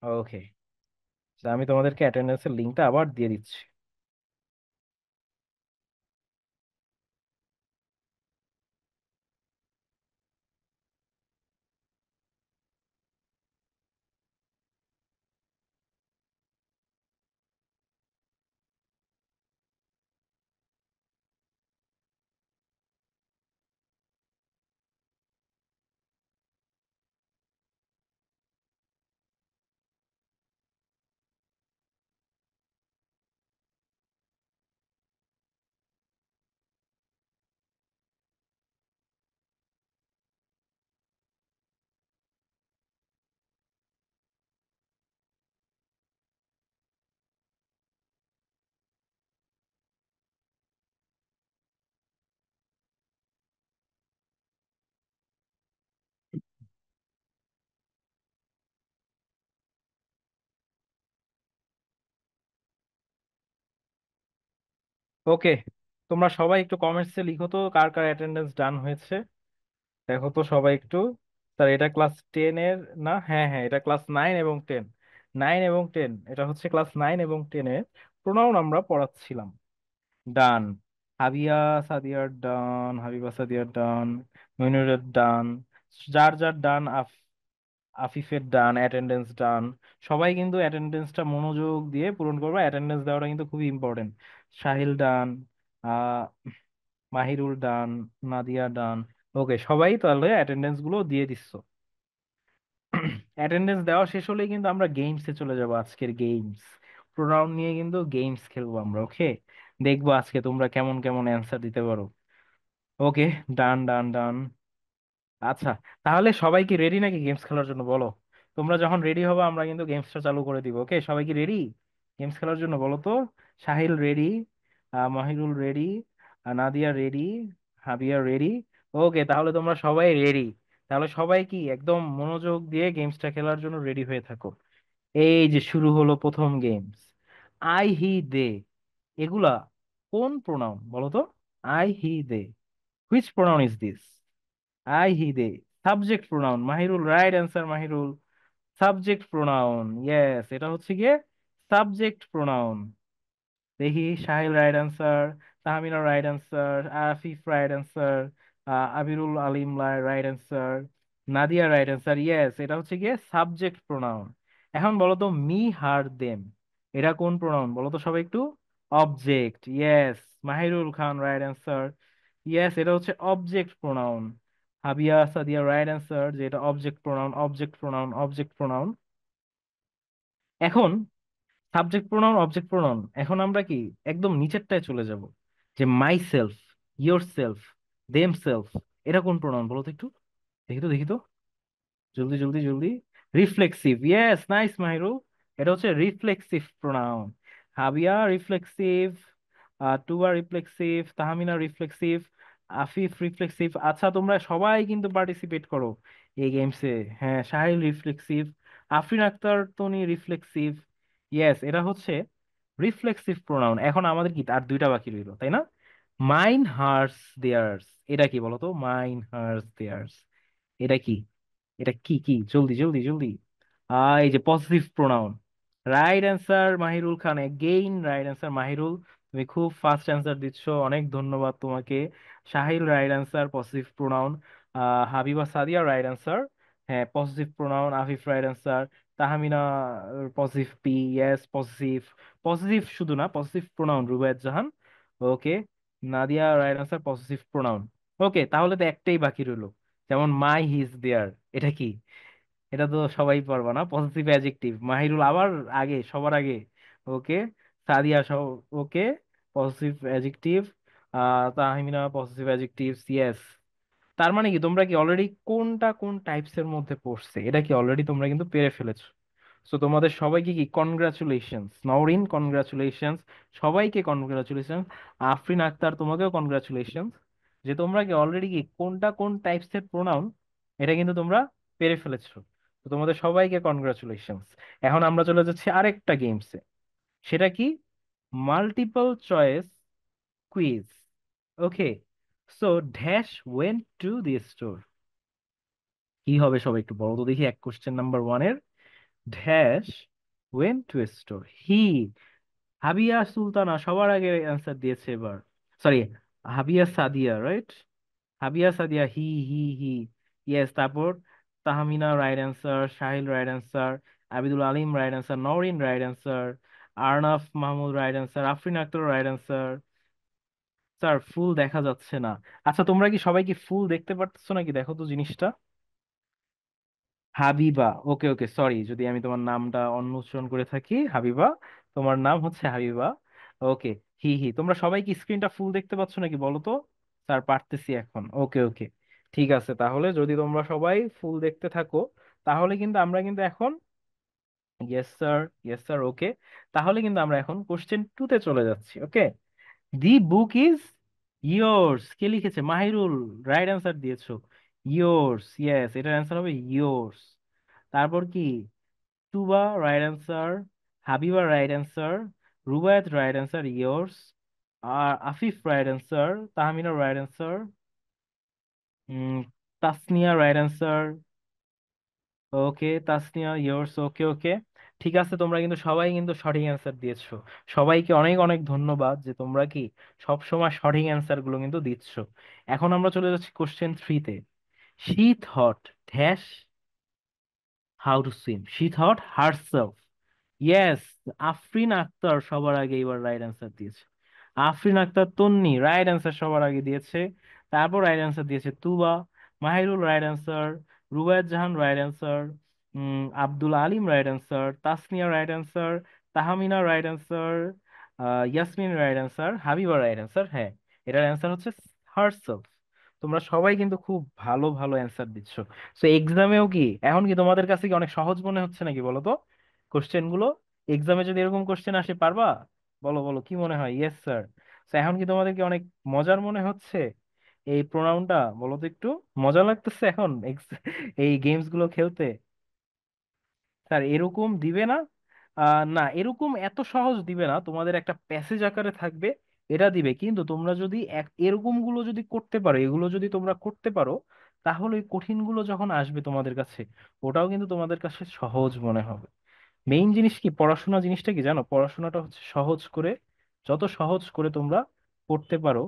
ওকে, আমি তোমাদেরকে অ্যাটেন্ডেন্সের লিঙ্কটা আবার দিয়ে দিচ্ছি। ওকে, তোমরা সবাই একটু কমেন্টসে লিখো তো কার কার অ্যাটেন্ডেন্স ডান হয়েছে। দেখো তো সবাই একটু। স্যার এটা ক্লাস 10-এর না? হ্যাঁ হ্যাঁ, এটা ক্লাস 9 এবং 10। 9 এবং 10, এটা হচ্ছে ক্লাস 9 এবং 10-এর প্রোনাউন আমরা পড়াচ্ছিলাম। ডান। হাবিয়া সাদিয়ার ডান, হাবিবা সাদিয়ার ডান। মইনুরের ডান, যার যার ডান, আফিফের ডান, অ্যাটেন্ডেন্স ডান। সবাই কিন্তু অ্যাটেন্ডেন্সটা মনোযোগ দিয়ে পূরণ করবে, অ্যাটেন্ডেন্স দেওয়াটা কিন্তু খুবই ইম্পর্টেন্ট। সাহিল ডান, আহ মাহিরুল ডান, নাদিয়া ডান। ওকে, সবাই তাহলে অ্যাটেন্ডেন্স গুলো দিয়ে দিচ্ছ। অ্যাটেন্ডেন্স দেওয়া শেষ হলেই কিন্তু আমরা গেমসে চলে যাব, আজকের গেমস। প্রোনাউন নিয়ে কিন্তু গেমস খেলবো আমরা, ওকে? দেখবো আজকে তোমরা কেমন কেমন অ্যান্সার দিতে পারো। ওকে, ডান ডান ডান। আচ্ছা, তাহলে সবাই কি রেডি নাকি গেমস খেলার জন্য, বলো? তোমরা যখন রেডি হবে আমরা কিন্তু গেমসটা চালু করে দিব, ওকে? সবাই কি রেডি গেমস খেলার জন্য, বলো তো? Sahil ready, Mahirul ready, Nadia ready, Habiya ready. Okay, তাহলে তোমরা সবাই রেডি। তাহলে সবাই কি একদম মনোযোগ দিয়ে গেমসটা খেলার জন্য রেডি হয়ে থাকো। এই যে শুরু হলো প্রথম গেমস। আই, হি, দে, এগুলা কোন প্রোনাউন বলো তো? I, he, they, which pronoun is this? I, he, they, subject pronoun. Mahirul, right answer Mahirul. Subject pronoun, yes, এটা হচ্ছে গিয়ে সাবজেক্ট প্রোনাউন। দেখি, Sahil right answer, Tahmina right answer, Afif right answer, Abirul Alim right answer, Nadia right answer. Yes, এটা হচ্ছে গিয়ে subject pronoun. এখন বলো তো, মি, হার, দেম, এটা কোন প্রোনাউন বলো তো সবাই একটু? Object, yes. Mahirul Khan right answer. Yes, এটা হচ্ছে object pronoun. Habiya Sadia right answer, যে এটা object pronoun, object pronoun, object pronoun. এখন সাবজেক্ট প্রোনাউন, অবজেক্ট প্রোনাউন, এখন আমরা কি একদম নিচেরটায় চলে যাব, যে myself, yourself, themselves, এটা কোন প্রোনাউন বলো তো একটু? দেখি তো, দেখি তো, জলদি জলদি জলদি। Reflexive, yes, nice Mahirul. এটা হচ্ছে reflexive pronoun. Habiya reflexive, Tuba reflexive, Tahmina reflexive, Afif reflexive. আচ্ছা, তোমরা সবাই কিন্তু পার্টিসিপেট করো এই গেমসে। হ্যাঁ, Sahil reflexive, Afrin Akter Toni reflexive. Yes, এটা হচ্ছে রিফ্লেক্সিভ প্রোনাউন। এখন আমাদের কি আর দুইটা বাকি রইলো, তাই না? মাইন, হার্স, দেয়ার্স, এটা কি বলো তো? মাইন, হার্স, দেয়ার্স, এটা কি? এটা কি কি জলদি জলদি জলদি। এই যে positive pronoun. Right answer Mahirul Khan, again right answer Mahirul. তুমি খুব ফাস্ট অ্যান্সার দিচ্ছ, অনেক ধন্যবাদ তোমাকে। Sahil right answer, positive pronoun. Habiba Sadia right answer, হ্যাঁ positive pronoun. Afif right answer. Tahmina positive P, yes positive. Positive শুধু না, positive pronoun Rubayet Jahan. Okay, Nadia right answer, positive pronoun. Okay, তাহলে তো একটাই বাকি রইলো, যেমন মাই, হিজ, দেয়ার, এটা কি? এটা তো সবাই পারবা না, পজিটিভ অ্যাডজেক্টিভ। মাহিরুল আবার আগে, সবার আগে। ওকে, সাদিয়া সব। Okay, positive adjective. Tahmina positive adjective, yes. তার মানে কি তোমরা কি অলরেডি কোনটা কোন টাইপস এর মধ্যে পড়ছে, এটা কি অলরেডি তোমরা কিন্তু পেরে ফেলেছো। সো তোমাদের সবাইকে কি কনগ্রাচুলেশনস, নওরিন কনগ্রাচুলেশনস, সবাইকে কনগ্রাচুলেশনস। আফরিন আক্তার, তোমাকেও কনগ্রাচুলেশনস, যে তোমরা কি অলরেডি কি কোনটা কোন টাইপস এর প্রোনাউন এটা কিন্তু তোমরা পেরে ফেলেছো। তো তোমাদের সবাইকে কনগ্রাচুলেশনস। এখন আমরা চলে যাচ্ছি আরেকটা গেমসে। সেটা কি? Multiple choice quiz. Okay, so dash went to the store, কি হবে সবাই একটু বলো তো দেখি, এক কোশ্চেন নাম্বার ওয়ানের dash went to store. He, Habiya Sultana সবার আগে অ্যান্সার দিয়েছে এবার। Sorry, Habiya Sadia, right? Habiya Sadia, he, he, he. Yes, তারপর Tahmina right answer, Sahil right answer, Abidul Alim right answer, Nowrin right answer, Arnaf Mahmud right answer, Afrin Akter right answer. Sir, ফুল দেখা যাচ্ছে না। আচ্ছা, তোমরা কি সবাই কি ফুল দেখতে পারতেছো নাকি, দেখো তো জিনিসটা। হাবিবা, ওকে ওকে, সরি যদি আমি তোমার নামটা অন্য উচ্চারণ করে থাকি। হাবিবা, তোমার নাম হচ্ছে হাবিবা। ওকে, হি হি, তোমরা সবাই কি স্ক্রিনটা ফুল দেখতে পাচ্ছ নাকি বলো তো? স্যার, পারতেছি এখন। ওকে ওকে, ঠিক আছে, তাহলে যদি তোমরা সবাই ফুল দেখতে থাকো, তাহলে কিন্তু আমরা কিন্তু এখন, ইয়েস স্যার, ইয়েস স্যার, ওকে, তাহলে কিন্তু আমরা এখন কোশ্চেন টু তে চলে যাচ্ছি। ওকে, দি বুক ইজ ইয়োর্স, কে লিখেছে? মাহিরুল রাইট অ্যান্সার দিয়েছো। ইয়োর্স, ইয়েস, এটার অ্যান্সার হবে ইয়োর্স। তারপর কি? Tuba right answer, Habiba right answer, Rubayat right answer, yours. আর Afif right answer, Tahmina right answer, Tasnia right answer. Okay, Tasnia yours, okay okay, ঠিক আছে, তোমরা কিন্তু সবাই কিন্তু সঠিক অ্যান্সার দিয়েছো। সবাইকে অনেক অনেক ধন্যবাদ যে তোমরা কি সব সময় সঠিক অ্যান্সার গুলো কিন্তু দিচ্ছ। এখন আমরা চলে যাচ্ছি কোশ্চেন 3-তে। She thought dash how to swim, she thought herself. Yes, Afrin Akter সবার আগে এবার রাইট অ্যান্সার দিয়েছে। আফরিন আক্তার তন্নি রাইট অ্যান্সার সবার আগে দিয়েছে। তারপর রাইট অ্যান্সার দিয়েছে Tuba, Mahirul right answer, Rubayet Jahan right answer, Abdul Alim right answer, Tasnia right answer, Tahmina right answer, Yasmin right answer, Habiba right answer. হ্যাঁ, এটার অ্যান্সার হচ্ছে হার্সেলফ। তোমরা সবাই কিন্তু খুব ভালো ভালো অ্যান্সার দিচ্ছ। তো এক্সামেও কি এখন কি তোমাদের কাছে কি অনেক সহজ মনে হচ্ছে নাকি বলো তো কোশ্চেন গুলো? এক্সামে যদি এরকম কোশ্চেন আসে পারবা? বলো বলো, কি মনে হয়? Yes sir. তো এখন কি তোমাদের কি অনেক মজার মনে হচ্ছে এই প্রোনাউনটা? বলো তো একটু, মজা লাগতেছে এখন এই গেমস গুলো খেলতে? স্যার এরকম দিবে না। না, এরকম এত সহজ দিবে না, তোমাদের একটা প্যাসেজ আকারে থাকবে, এটা দিবে। কিন্তু তোমরা যদি এরকম গুলো যদি করতে পারো, এগুলো যদি তোমরা করতে পারো, তাহলে ওই কঠিন গুলো যখন আসবে তোমাদের কাছে, ওটাও কিন্তু তোমাদের কাছে সহজ মনে হবে। মেইন জিনিস কি, পড়াশোনা জিনিসটা কি জানো? পড়াশোনাটা হচ্ছে সহজ করে, যত সহজ করে তোমরা পড়তে পারো,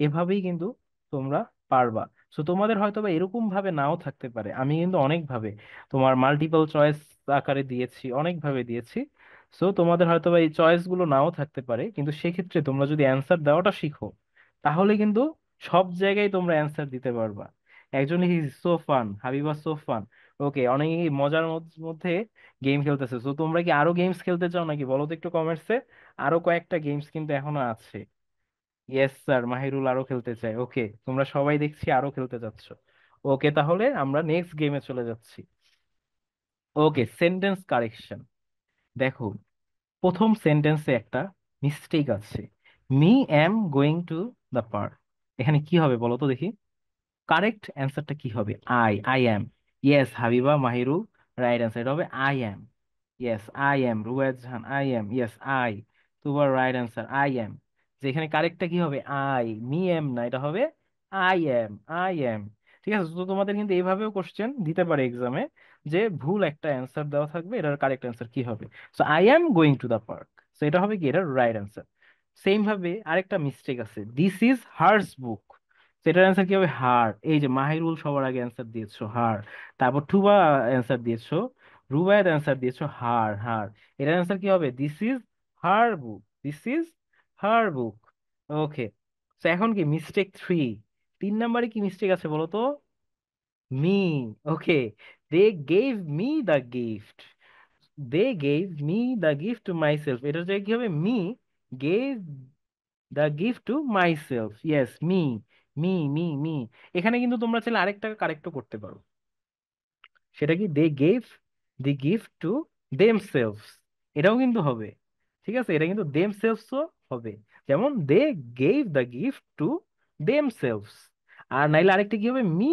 এভাবেই কিন্তু তোমরা পারবা। সো তোমাদের হয়তো বা এরকম ভাবে নাও থাকতে পারে, আমি কিন্তু অনেক ভাবে তোমার মাল্টিপল চয়েস আকারে দিয়েছি, অনেক ভাবে দিয়েছি। সো তোমাদের হয়তো বা এই চয়েস গুলো নাও থাকতে পারে, কিন্তু সেক্ষেত্রে তোমরা যদি অ্যান্সার দেওয়াটা শিখো, তাহলে কিন্তু সব জায়গায় তোমরা অ্যান্সার দিতে পারবা। একজন is so fun, Habiba so fun. Okay, অনেক মজার মধ্যে গেম খেলতেছে। তো তোমরা কি আরো গেমস খেলতে চাও নাকি বলো তো একটু কমেন্টসে। আরো কয়েকটা গেমস কিন্তু এখনো আছে। ইয়েস স্যার, মাহিরুল আরো খেলতে চাই। ওকে, তোমরা সবাই দেখছি আরো খেলতে যাচ্ছ। ওকে, তাহলে আমরা নেক্সট গেমে চলে যাচ্ছি। ওকে, সেন্টেন্স কারেকশন। দেখো, প্রথম সেন্টেন্সে একটা মিস্টেক আছে। Me am going to the park, এখানে কি হবে বলো তো দেখি? কারেক্ট অ্যান্সারটা কি হবে? I am. Yes Habiba, Mahirul right answer, এটা হবে I am. Yes I am, RUET Jahan I am, yes I. তোমার রাইট অ্যান্সার আই অ্যাম। যে এখানে কারেক্টটা কি হবে? আই, মি এম না, এটা হবে আই অ্যাম, আই অ্যাম। ঠিক আছে, তো তোমাদের কিন্তু এইভাবেও কোশ্চেন দিতে পারে এক্সামে, যে ভুল একটা অ্যান্সার দেওয়া থাকবে, এটার কারেক্ট অ্যান্সার কি হবে? So I am going to the park, so এটা হবে কি, এটার রাইট অ্যান্সার। সেম ভাবে আরেকটা মিস্টেক আছে, দিস ইজ হার্স বুক, সেটার অ্যান্সার কি হবে? হার। এই যে মাহিরুল সবার আগে অ্যান্সার দিয়েছো হার, তারপর টুবা অ্যান্সার দিয়েছো, রুবায়েত অ্যান্সার দিয়েছো হার, হার। এটার অ্যান্সার কি হবে? This is her book, this is her book. Okay, তো এখন কি মিস্টেক 3, 3 নাম্বারে কি মিস্টেক আছে বলো তো? Me. Okay, they gave me the gift, they gave me the gift to myself, এটার জায়গায় কি হবে? Me gave the gift to myself. Yes, me, me. এখানে কিন্তু তোমরা চাইলে আরেকটা কারেক্টও করতে পারো। সেটা কি? They gave the gift to themselves, এটাও কিন্তু হবে। ঠিক আছে, এটা কিন্তু দেম সেলফসও হবে। যেমন they gave the gift to themselves. আর নাইলে আরেকটা কি হবে? Me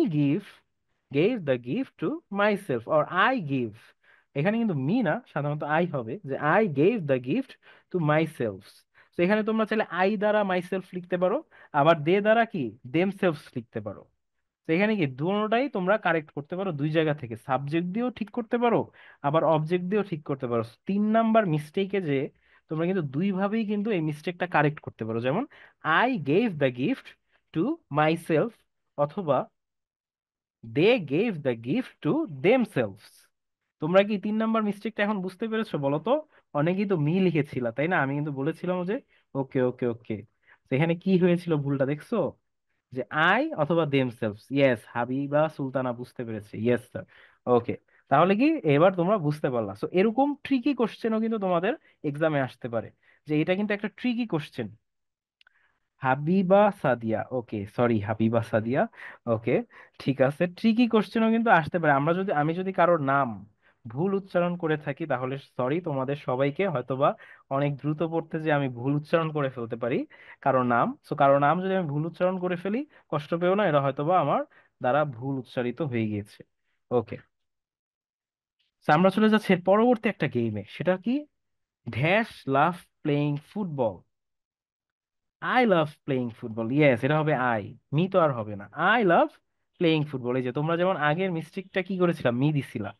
gave the gift to myself, or I give. এখানে কিন্তু মি না, সাধারণত আই হবে, যে I gave the gift to myselves. তো এখানে তোমরা চাইলে আই দ্বারা মাই সেলফ লিখতে পারো, আবার দে দ্বারা কি দেম সেলফস লিখতে পারো। তো এখানে কি দুটোটাই তোমরা কারেক্ট করতে পারো, দুই জায়গা থেকে সাবজেক্ট দিয়েও ঠিক করতে পারো, আবার অবজেক্ট দিয়েও ঠিক করতে পারো। 3 নাম্বার মিস্টেকে যে তোমরা কিন্তু দুই ভাবেই কিন্তু এই মিস্টেকটা কারেক্ট করতে পারো, যেমন I gave the gift to myself, অথবা they gave the gift to themselves. তোমরা কি 3 নাম্বার মিস্টেকটা এখন বুঝতে পেরেছো বলো তো? অনেকেই তো মি লিখেছিল তাই না? আমি কিন্তু বলেছিলাম যে ওকে ওকে ওকে, এখানে কি হয়েছিল ভুলটা দেখছো? যে আই অথবা দেমসেলভস। ইয়েস, হাবিবা সুলতানা বুঝতে পেরেছে, ইয়েস স্যার। ওকে, তাহলে কি এবার তোমরা বুঝতে পারলা? সো এরকম ট্রিকি কোশ্চেনও কিন্তু তোমাদের এক্সামে আসতে পারে, যে এটা কিন্তু একটা tricky question. Habiba Sadia, okay sorry, Habiba Sadia. Okay, ঠিক আছে, ট্রিকি কোশ্চেনও কিন্তু আসতে পারে। আমি যদি কারোর নাম ভুল উচ্চারণ করে থাকি, তাহলে সরি তোমাদের সবাইকে, হয়তোবা অনেক দ্রুত পড়তে যে আমি ভুল উচ্চারণ করে ফেলতে পারি কারো নাম। সো কারো নাম যদি আমি ভুল উচ্চারণ করে ফেলি, কষ্ট পেও না, এটা হয়তোবা আমার দ্বারা ভুল উচ্চারিত হয়ে গিয়েছে। ওকে, আমরা চলে যাচ্ছি এর পরবর্তী একটা গেমে, সেটা কি? Dash love playing football, I love playing football. Yes, এটা হবে আই, মি তো আর হবে না। I love playing football. এই যে তোমরা যেমন আগের মিস্টেকটা কি করেছিলাম, মি দিছিলা,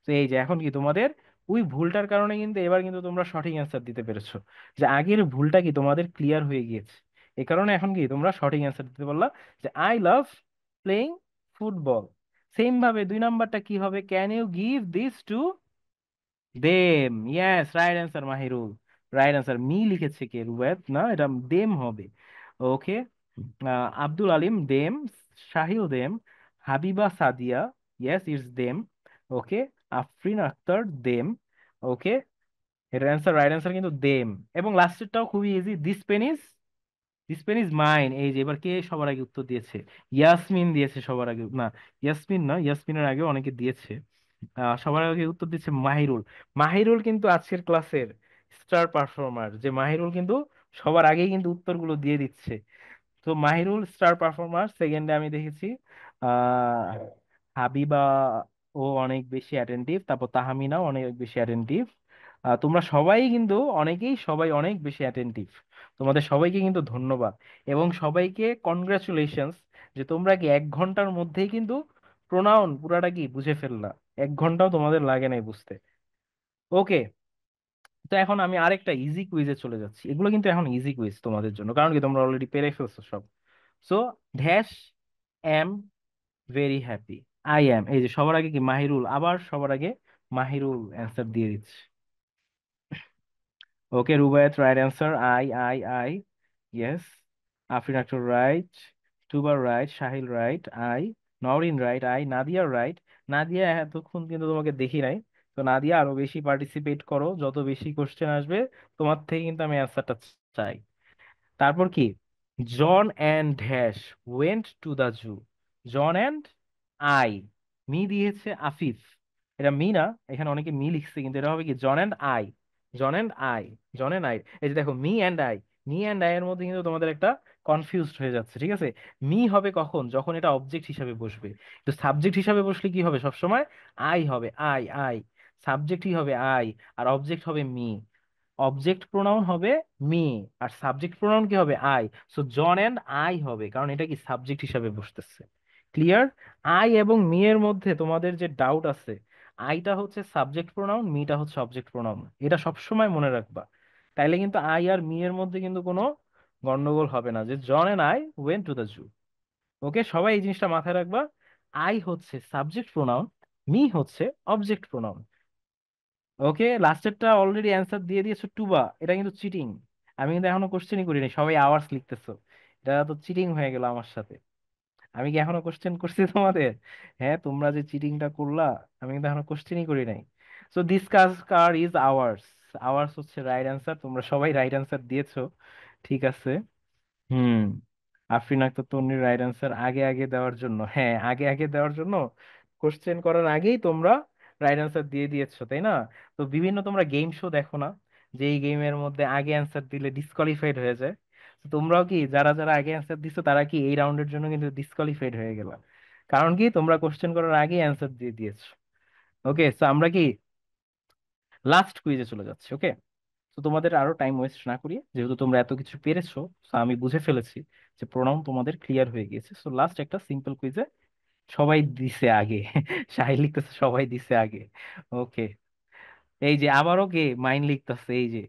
তো এই যে এখন কি তোমাদের ওই ভুলটার কারণে কিন্তু এবার কিন্তু তোমরা সঠিক অ্যান্সার দিতে পেরেছো, যে আগের ভুলটা কি তোমাদের ক্লিয়ার হয়ে গিয়েছে। এই কারণে এখন কি তোমরা সঠিক অ্যান্সার দিতে পারলা, যে I love playing football. Same ভাবে 2 নাম্বারটা কি হবে, can you give this to them. Yes, right answer Mahirul. Right answer. Me লিখেছে কে, রুবায়েত না, এটা দেম হবে। Okay. Abdul Alim them, Shahil them, Habiba Sadia, yes it's them. Okay. Afrin Akter them. Okay. এটার অ্যান্সার, রাইট অ্যান্সার কিন্তু দেম। এবং লাস্টেরটাও খুবই easy, this pen is mine. এই যে এবার কে সবার আগে উত্তর দিয়েছে, ইয়াসমিন দিয়েছে সবার আগে, না ইয়াসমিন না, ইয়াসমিনের আগে অনেকে দিয়েছে। সবার আগে উত্তর দিচ্ছে মাহিরুল। মাহিরুল কিন্তু আজকের ক্লাসের স্টার পারফর্মার, যে মাহিরুল কিন্তু সবার আগেই কিন্তু উত্তরগুলো দিয়ে দিচ্ছে। তো মাহিরুল স্টার পারফর্মার। সেকেন্ডে আমি দেখেছি আহ হাবিবা, ও অনেক বেশি অ্যাটেন্টিভ, তারপর তাহমিনাও অনেক বেশি অ্যাটেন্টিভ। তোমরা সবাই কিন্তু, অনেকেই সবাই অনেক বেশি অ্যাটেন্টিভ। তোমাদের সবাইকে কিন্তু ধন্যবাদ, এবং সবাইকে কনগ্রাচুলেশনস, যে তোমরা কি 1 ঘন্টার মধ্যেই কিন্তু প্রোনাউন পুরাটা কি বুঝে ফেললা। 1 ঘন্টাও তোমাদের লাগে নাই বুঝতে। ওকে। তো এখন আমি আরেকটা ইজি কুইজে চলে যাচ্ছি। এগুলো কিন্তু এখন ইজি কুইজ তোমাদের জন্য, কারণ কি তোমরা অলরেডি পেরে ফেলছো সব। So dash am very happy. I am, এই যে সবার আগে কি মাহিরুল, আবার সবার আগে মাহিরুল অ্যান্সার দিয়ে দিচ্ছে। Okay, Rubayet right answer, I yes. Afrin Akter right, তুবার right, Sahil right, I. Nowrin right, I. Nadia right. Nadia এতক্ষণ কিন্তু তোমাকে দেখি নাই, তো নাদিয়া আরো বেশি পার্টিসিপেট করো, যত বেশি কোশ্চেন আসবে তোমার থেকে কিন্তু আমি অ্যান্সারটা চাই। তারপর কি, John and dash went to the zoo. John and I, me দিয়েছে আফিফ, এটা মি না, এখানে অনেকে মি লিখছে, কিন্তু এটা হবে কি John and I. John and I, John and I. এই যে দেখো me and I, me and I এর মধ্যে কিন্তু তোমাদের একটা কনফিউজড হয়ে যাচ্ছে, ঠিক আছে। মি হবে কখন, যখন এটা অবজেক্ট হিসাবে বসবে। তো সাবজেক্ট হিসাবে বসলে কি হবে সবসময়, আই হবে, আই। সাবজেক্টই হবে আই, আর অবজেক্ট হবে মি। অবজেক্ট প্রোনাউন হবে মি, আর সাবজেক্ট প্রোনাউন কি হবে I. So John and I হবে, কারণ এটা কি সাবজেক্ট হিসাবে বসতেছে। ক্লিয়ার। আই এবং মি এর মধ্যে তোমাদের যে ডাউট আছে, আইটা হচ্ছে সাবজেক্ট প্রোনাউন, মিটা হচ্ছে অবজেক্ট প্রোনাউন, এটা সবসময় মনে রাখবা। তাইলে কিন্তু আই আর মি এর মধ্যে কিন্তু কোনো গন্ডগোল হবে না, যে John and I went to the zoo. Okay, সবাই এই জিনিসটা মাথায় রাখবা। আই হচ্ছে সাবজেক্ট প্রোনাউন, মি হচ্ছে অবজেক্ট প্রোনাউন। ওকে, লাস্টেরটা অলরেডি অ্যান্সার দিয়ে দিয়েছো টুবা, এটা কিন্তু চিটিং। আমি কিন্তু এখনো কোশ্চেনই করিনি, সবাই আওয়ার্স লিখতেছো। এটা তো চিটিং হয়ে গেল আমার সাথে। আমি কি এখনো কোশ্চেন করছি তোমাদের? হ্যাঁ, তোমরা যে চিটিংটা করলা, আমি কিন্তু এখনো কোশ্চেনই করি নাই। So this car is ours. Hours হচ্ছে রাইট অ্যান্সার, তোমরা সবাই রাইট অ্যান্সার দিয়েছো। ঠিক আছে। হুম। আফরিন আক্তার তন্নির রাইট অ্যান্সার, আগে আগে দেওয়ার জন্য, হ্যাঁ আগে আগে দেওয়ার জন্য, কোশ্চেন করার আগেই তোমরা রাইট অ্যান্সার দিয়ে দিয়েছো, তাই না? তো বিভিন্ন তোমরা গেম শো দেখো না, যে এই গেমের মধ্যে আগে অ্যান্সার দিলে ডিসকোয়ালিফাইড হয়ে যায়। তো তোমরাও কি, যারা যারা আগে অ্যান্সার দিছো তারা কি এই রাউন্ডের জন্য কিন্তু ডিসকোয়ালিফাইড হয়ে গেল, কারণ কি তোমরা কোশ্চেন করার আগেই অ্যান্সার দিয়ে দিয়েছো। ওকে, তো আমরা কি লাস্ট কুইজে চলে যাচ্ছি। ওকে। তো তোমাদের আরো টাইম ওয়েস্ট না করি, যেহেতু তোমরা এত কিছু পেরেছো, তো আমি বুঝে ফেলেছি যে প্রোনাউন তোমাদের ক্লিয়ার হয়ে গিয়েছে। সো লাস্ট একটা সিম্পল কুইজে, সবাই দিছে আগে সাহিল লিখতেছে সবাই দিছে আগে। ওকে। এই যে আবারও কে মাইন লিখতেছে, এই যে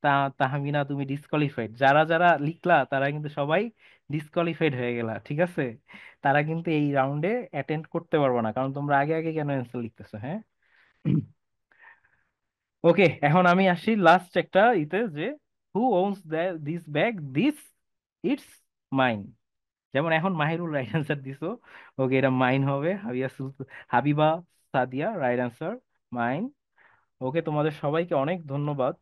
তা তাহমিনা তুমি ডিসকোয়ালিফাইড। যারা যারা লিখলা তারা কিন্তু সবাই ডিসকোয়ালিফাইড হয়ে গেলা, ঠিক আছে। তারা কিন্তু এই রাউন্ডে অ্যাটেন্ড করতে পারবে না, কারণ তোমরা আগে আগে কেন অ্যান্সার লিখতেছো, হ্যাঁ। ওকে, এখন আমি আসি লাস্ট একটা ইতে, যে who owns this bag, this it's mine. যেমন এখন মাহিরুল রাইট অ্যান্সার দিছো। ওকে, এটা মাইন হবে। Habiba Sadia right answer, mine. Okay, তোমাদের সবাইকে অনেক ধন্যবাদ,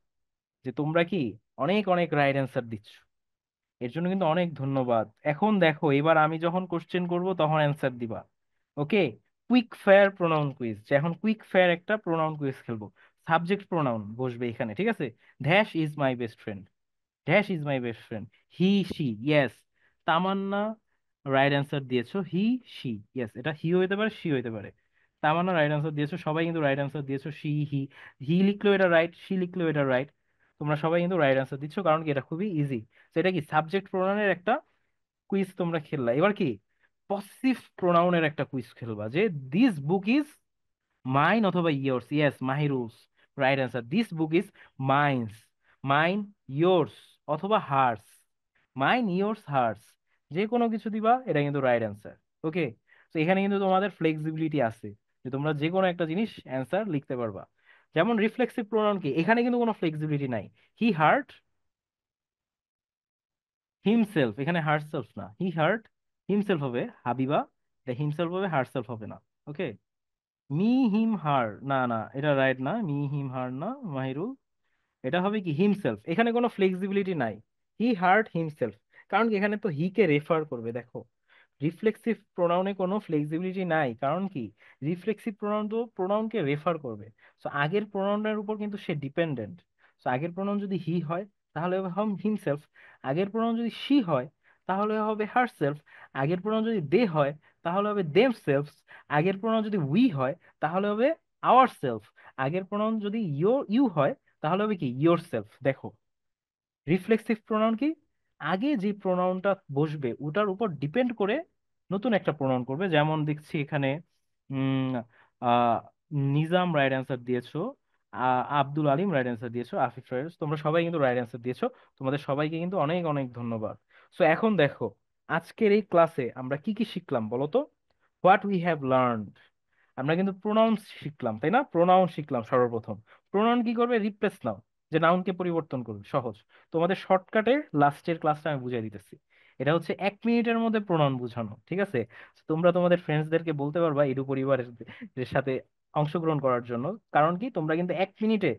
যে তোমরা কি অনেক অনেক রাইট অ্যান্সার দিচ্ছ, এর জন্য কিন্তু অনেক ধন্যবাদ। এখন দেখো, এবার আমি যখন কোশ্চেন করব তখন অ্যান্সার দিবা। Okay. Quick fire pronoun quiz, এখন কুইক ফায়ার একটা প্রোনাউন কুইজ খেলবো। সাবজেক্ট প্রোনাউন বসবে এখানে, ঠিক আছে। Dash is my best friend. Dash is my best friend, he she, yes. Tamanna right answer দিয়েছো, হি শি, ইয়েস, এটা হি হইতে পারে, শি হইতে পারে। তামান্না রাইট অ্যান্সার দিয়েছো, সবাই কিন্তু রাইট অ্যান্সার দিয়েছো, শি হি। হি লিখলেও এটা রাইট, শি লিখলেও এটা রাইট। তোমরা সবাই কিন্তু রাইট অ্যান্সার দিচ্ছ, কারণ কি এটা খুবই ইজি। তো এটা কি সাবজেক্ট প্রোনাউনের একটা কুইজ তোমরা খেললা। এবার কি পসিভ প্রোনাউনের একটা কুইজ খেলবা, যে দিস বুক ইজ মাইন অথবা yours. Yes, Mahirul. Right answer. This book is mines, mine, yours অথবা হার্স, মাইন, ইয়োর্স, হার্স, যে কোনো কিছু দিবা, এটা কিন্তু রাইট অ্যান্সার। ওকে, তো এখানে কিন্তু তোমাদের ফ্লেক্সিবিলিটি আছে যে তোমরা যে কোনো একটা জিনিস অ্যান্সার লিখতে পারবা। যেমন রিফ্লেক্সিভ প্রোনাউন কি, এখানে কিন্তু কোনো ফ্লেক্সিবিলিটি নাই। হি হার্ট হিমসেলফ, এখানে হার্টসেলফ না, হি হার্ট হিমসেলফ হবে হাবিবা, এটা হিমসেলফ হবে, হার্টসেলফ হবে না। ওকে, মি হিম হার, না না এটা রাইট না, মি হিম হার না মাহিরুল, এটা হবে কি হিমসেলফ, এখানে কোনো ফ্লেক্সিবিলিটি নাই। হি হার্ট হিমসেলফ, কারণ কি এখানে তো হি কে রেফার করবে। দেখো রিফ্লেক্সিভ প্রোনাউনে কোনো ফ্লেক্সিবিলিটি নাই, কারণ কি রিফ্লেক্সিভ প্রোনাউন তো প্রোনাউনকে রেফার করবে। সো আগের প্রোনাউনের উপর কিন্তু সে ডিপেন্ডেন্ট। সো আগের প্রোনাউন যদি হি হয় তাহলে হবে হিমসেলফ, আগের প্রোনাউন যদি শি হয় তাহলে হবে হারসেলফ, আগের প্রোনাউন যদি দে হয় তাহলে হবে দেম সেলফস, আগের প্রোনাউন যদি উই হয় তাহলে হবে আওয়ার সেলফ, আগের প্রোনাউন যদি ইউ হয় তাহলে হবে কি ইয়োর সেলফ। দেখো রিফ্লেক্সিভ প্রোনাউন কি, আগে যে প্রোনাউনটা বসবে ওটার উপর ডিপেন্ড করে নতুন একটা প্রোনাউন করবে। যেমন দেখছি এখানে উম আহ, নিজাম রাইট অ্যান্সার দিয়েছো, আব্দুল আলিম রাইট অ্যান্সার দিয়েছো, আফিফ রাইট, তোমরা সবাই কিন্তু রাইট অ্যান্সার দিয়েছো। তোমাদের সবাইকে কিন্তু অনেক অনেক ধন্যবাদ। সো এখন দেখো আজকের এই ক্লাসে আমরা কি কি শিখলাম বলো তো, হোয়াট উই হ্যাভ লার্নড। আমরা কিন্তু প্রোনাউন শিখলাম, তাই না? প্রোনাউন শিখলাম সর্বপ্রথম। প্রোনাউন কি করবে? রিপ্লেস নাউন, যে নাউনকে পরিবর্তন করবে, সহজ। তোমাদের শর্টকাটে লাস্টের ক্লাসটা আমি বুঝিয়ে দিতেছি। এটা হচ্ছে 1 মিনিটের মধ্যে প্রোনাউন বোঝানো, ঠিক আছে? তোমরা তোমাদের ফ্রেন্ডসদেরকে বলতে পারবা এডু পরিবারের এর সাথে অংশগ্রহণ করার জন্য। কারণ কি তোমরা কিন্তু 1 মিনিটে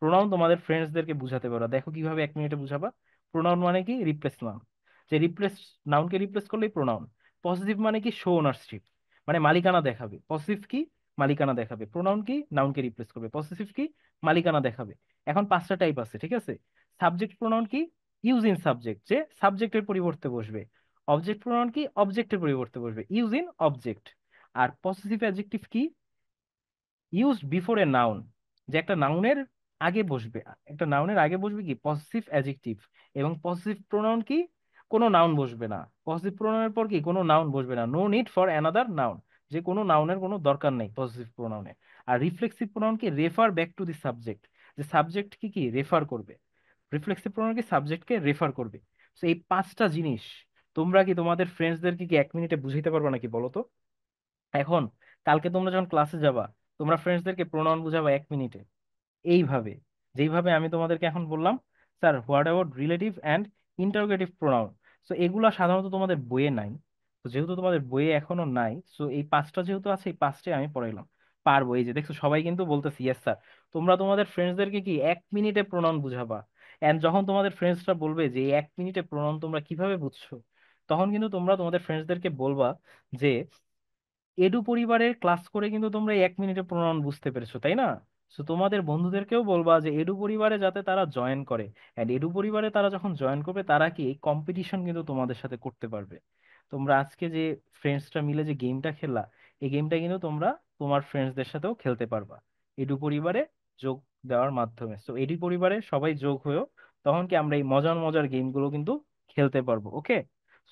প্রোনাউন তোমাদের ফ্রেন্ডসদেরকে বুঝাতে পারো। দেখো কিভাবে 1 মিনিটে বুঝাবা। প্রোনাউন মানে কি? রিপ্লেস নাউন, যে রিপ্লেস, নাউনকে রিপ্লেস করলেই প্রোনাউন। পজিটিভ মানে কি? শো ওনারশিপ, মানে মালিকানা দেখাবে। পজিটিভ কি? মালিকানা দেখাবে। প্রোনাউন কি? নাউনকে রিপ্লেস করবে। পজিটিভ কি? মালিকানা দেখাবে। এখন 5টা টাইপ আছে, ঠিক আছে? সাবজেক্ট প্রোনাউন কি? ইউজ ইন সাবজেক্ট, যে সাবজেক্টের পরিবর্তে বসবে। অবজেক্ট প্রোনাউন কি? অবজেক্টের পরিবর্তে বসবে, ইউজ ইন অবজেক্ট। আর পজিটিভ অ্যাডজেক্টিভ কি? ইউজড বিফোর এ নাউন, যে একটা নাউনের আগে বসবে। একটা নাউনের আগে বসবে কি? Positive adjective. এবং পজিটিভ প্রোনাউন কি? কোনো নাউন বসবে না। পজিটিভ প্রোনাউনের পর কি? কোনো নাউন বসবে না, no need for another noun, যে কোনো নাউনের কোনো দরকার নেই পজিটিভ প্রোনাউনে। আর রিফ্লেক্সিভ প্রোনাউন কি? Refer back to the subject, যে সাবজেক্ট কি কি রেফার করবে। রিফ্লেক্সিভ প্রোনাউন কি? সাবজেক্টকে রেফার করবে। তো এই 5টা জিনিস তোমরা কি তোমাদের ফ্রেন্ডসদেরকে কি 1 মিনিটে বুঝাইতে পারবে নাকি বলো তো? এখন কালকে তোমরা যখন ক্লাসে যাবা, তোমরা ফ্রেন্ডসদেরকে প্রোনাউন বুঝাবা 1 মিনিটে, এইভাবে, যেইভাবে আমি তোমাদেরকে এখন বললাম। Sir what about relative and interrogative pronoun. So এগুলা সাধারণত তোমাদের বইয়ে নাই। তো যেহেতু তোমাদের বইয়ে এখনো নাই, সো এই 5টা যেহেতু আছে, এই 5টাই আমি পড়াইলাম। পারবো, এই যে দেখছো সবাই কিন্তু বলতেছি ইয়েস স্যার। তোমরা তোমাদের ফ্রেন্ডসদেরকে কি 1 মিনিটে প্রোনাউন বুঝাবা। এন্ড যখন তোমাদের ফ্রেন্ডসরা বলবে যে এই 1 মিনিটে প্রোনাউন তোমরা কিভাবে বুঝছো, তখন কিন্তু তোমরা তোমাদের ফ্রেন্ডসদেরকে বলবা যে এডু পরিবারের ক্লাস করে কিন্তু তোমরা এই 1 মিনিটে প্রণয়ন বুঝতে পেরেছো, তাই না? তো তোমাদের বন্ধুদেরকেও বলবা যে এডু পরিবারে যাতে তারা জয়েন করে। এন্ড এডু পরিবারে তারা যখন জয়েন করবে, তারা কি এই কম্পিটিশন কিন্তু তোমাদের সাথে করতে পারবে। তোমরা আজকে যে ফ্রেন্ডসরা মিলে যে গেমটা খেললা, এই গেমটা কিন্তু তোমরা তোমার ফ্রেন্ডসদের সাথেও খেলতে পারবা এডু পরিবারে যোগ দেওয়ার মাধ্যমে। তো এডু পরিবারে সবাই যোগ হয়েও তখন কি আমরা এই মজার মজার গেমগুলো কিন্তু খেলতে পারবো। ওকে,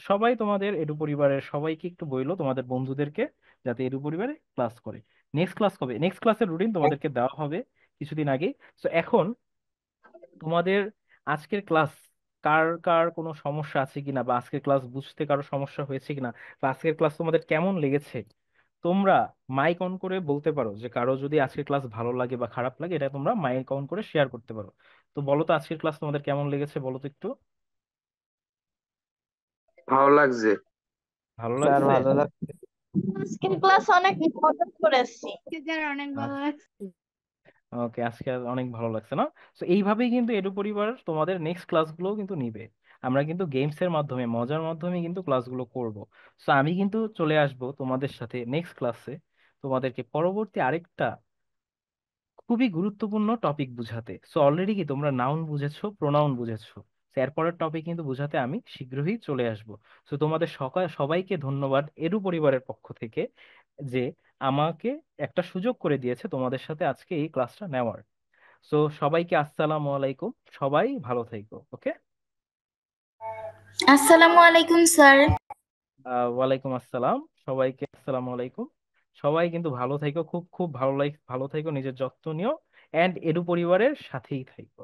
সবাই তোমাদের এডু পরিবারের সবাইকে একটু বইলো তোমাদের বন্ধুদেরকে, যাতে এর উপরিবারে ক্লাস করে। নেক্সট ক্লাস কবে? নেক্সট ক্লাসের রুটিন তোমাদেরকে দেওয়া হবে কিছুদিন আগে। তো এখন তোমাদের আজকের ক্লাস, কার কার কোনো সমস্যা আছে কিনা, বা আজকের ক্লাস বুঝতে কারো সমস্যা হয়েছে কিনা, বা আজকের ক্লাস তোমাদের কেমন লেগেছে, তোমরা মাইক অন করে বলতে পারো। যে কারো যদি আজকের ক্লাস ভালো লাগে বা খারাপ লাগে, এটা তোমরা মাইক অন করে শেয়ার করতে পারো। তো বলো তো আজকের ক্লাস তোমাদের কেমন লেগেছে, বলো তো একটু। ভালো লাগছে। ভালো স্যার লাগছে? ভালো লাগছে। আজকের ক্লাস অনেক মজা করেছি। স্যার অনেক ভালো লাগছে। ওকে, আজকে আর অনেক ভালো লাগছে না? তো এইভাবেই কিন্তু এডু পরিবার তোমাদের নেক্সট ক্লাসগুলো কিন্তু নিবে। আমরা কিন্তু গেমস এর মাধ্যমে, মজার মাধ্যমে কিন্তু ক্লাসগুলো করব। সো আমি কিন্তু চলে আসব তোমাদের সাথে নেক্সট ক্লাসে, তোমাদেরকে পরবর্তী আরেকটা খুবই গুরুত্বপূর্ণ টপিক বুঝাতে। সো অলরেডি কি তোমরা নাউন বুঝেছো, প্রোনাউন বুঝেছো। So এরপরের টপিক কিন্তু বুঝাতে আমি শীঘ্রই চলে আসব। সো তোমাদের সবাইকে ধন্যবাদ এডু পরিবারের পক্ষ থেকে, যে আমাকে একটা সুযোগ করে দিয়েছে তোমাদের সাথে আজকে এই ক্লাসটা নেওয়ার। সো সবাইকে আসসালামু আলাইকুম, সবাই ভালো থেকো। ওকে, আসসালামু আলাইকুম স্যার। ওয়ালাইকুম আসসালাম, সবাইকে আসসালামু আলাইকুম। সবাই কিন্তু ভালো থেকো, খুব খুব ভালো থেকো, নিজের যত্ন নিও। এন্ড এডু পরিবারের সাথেই থাকবো।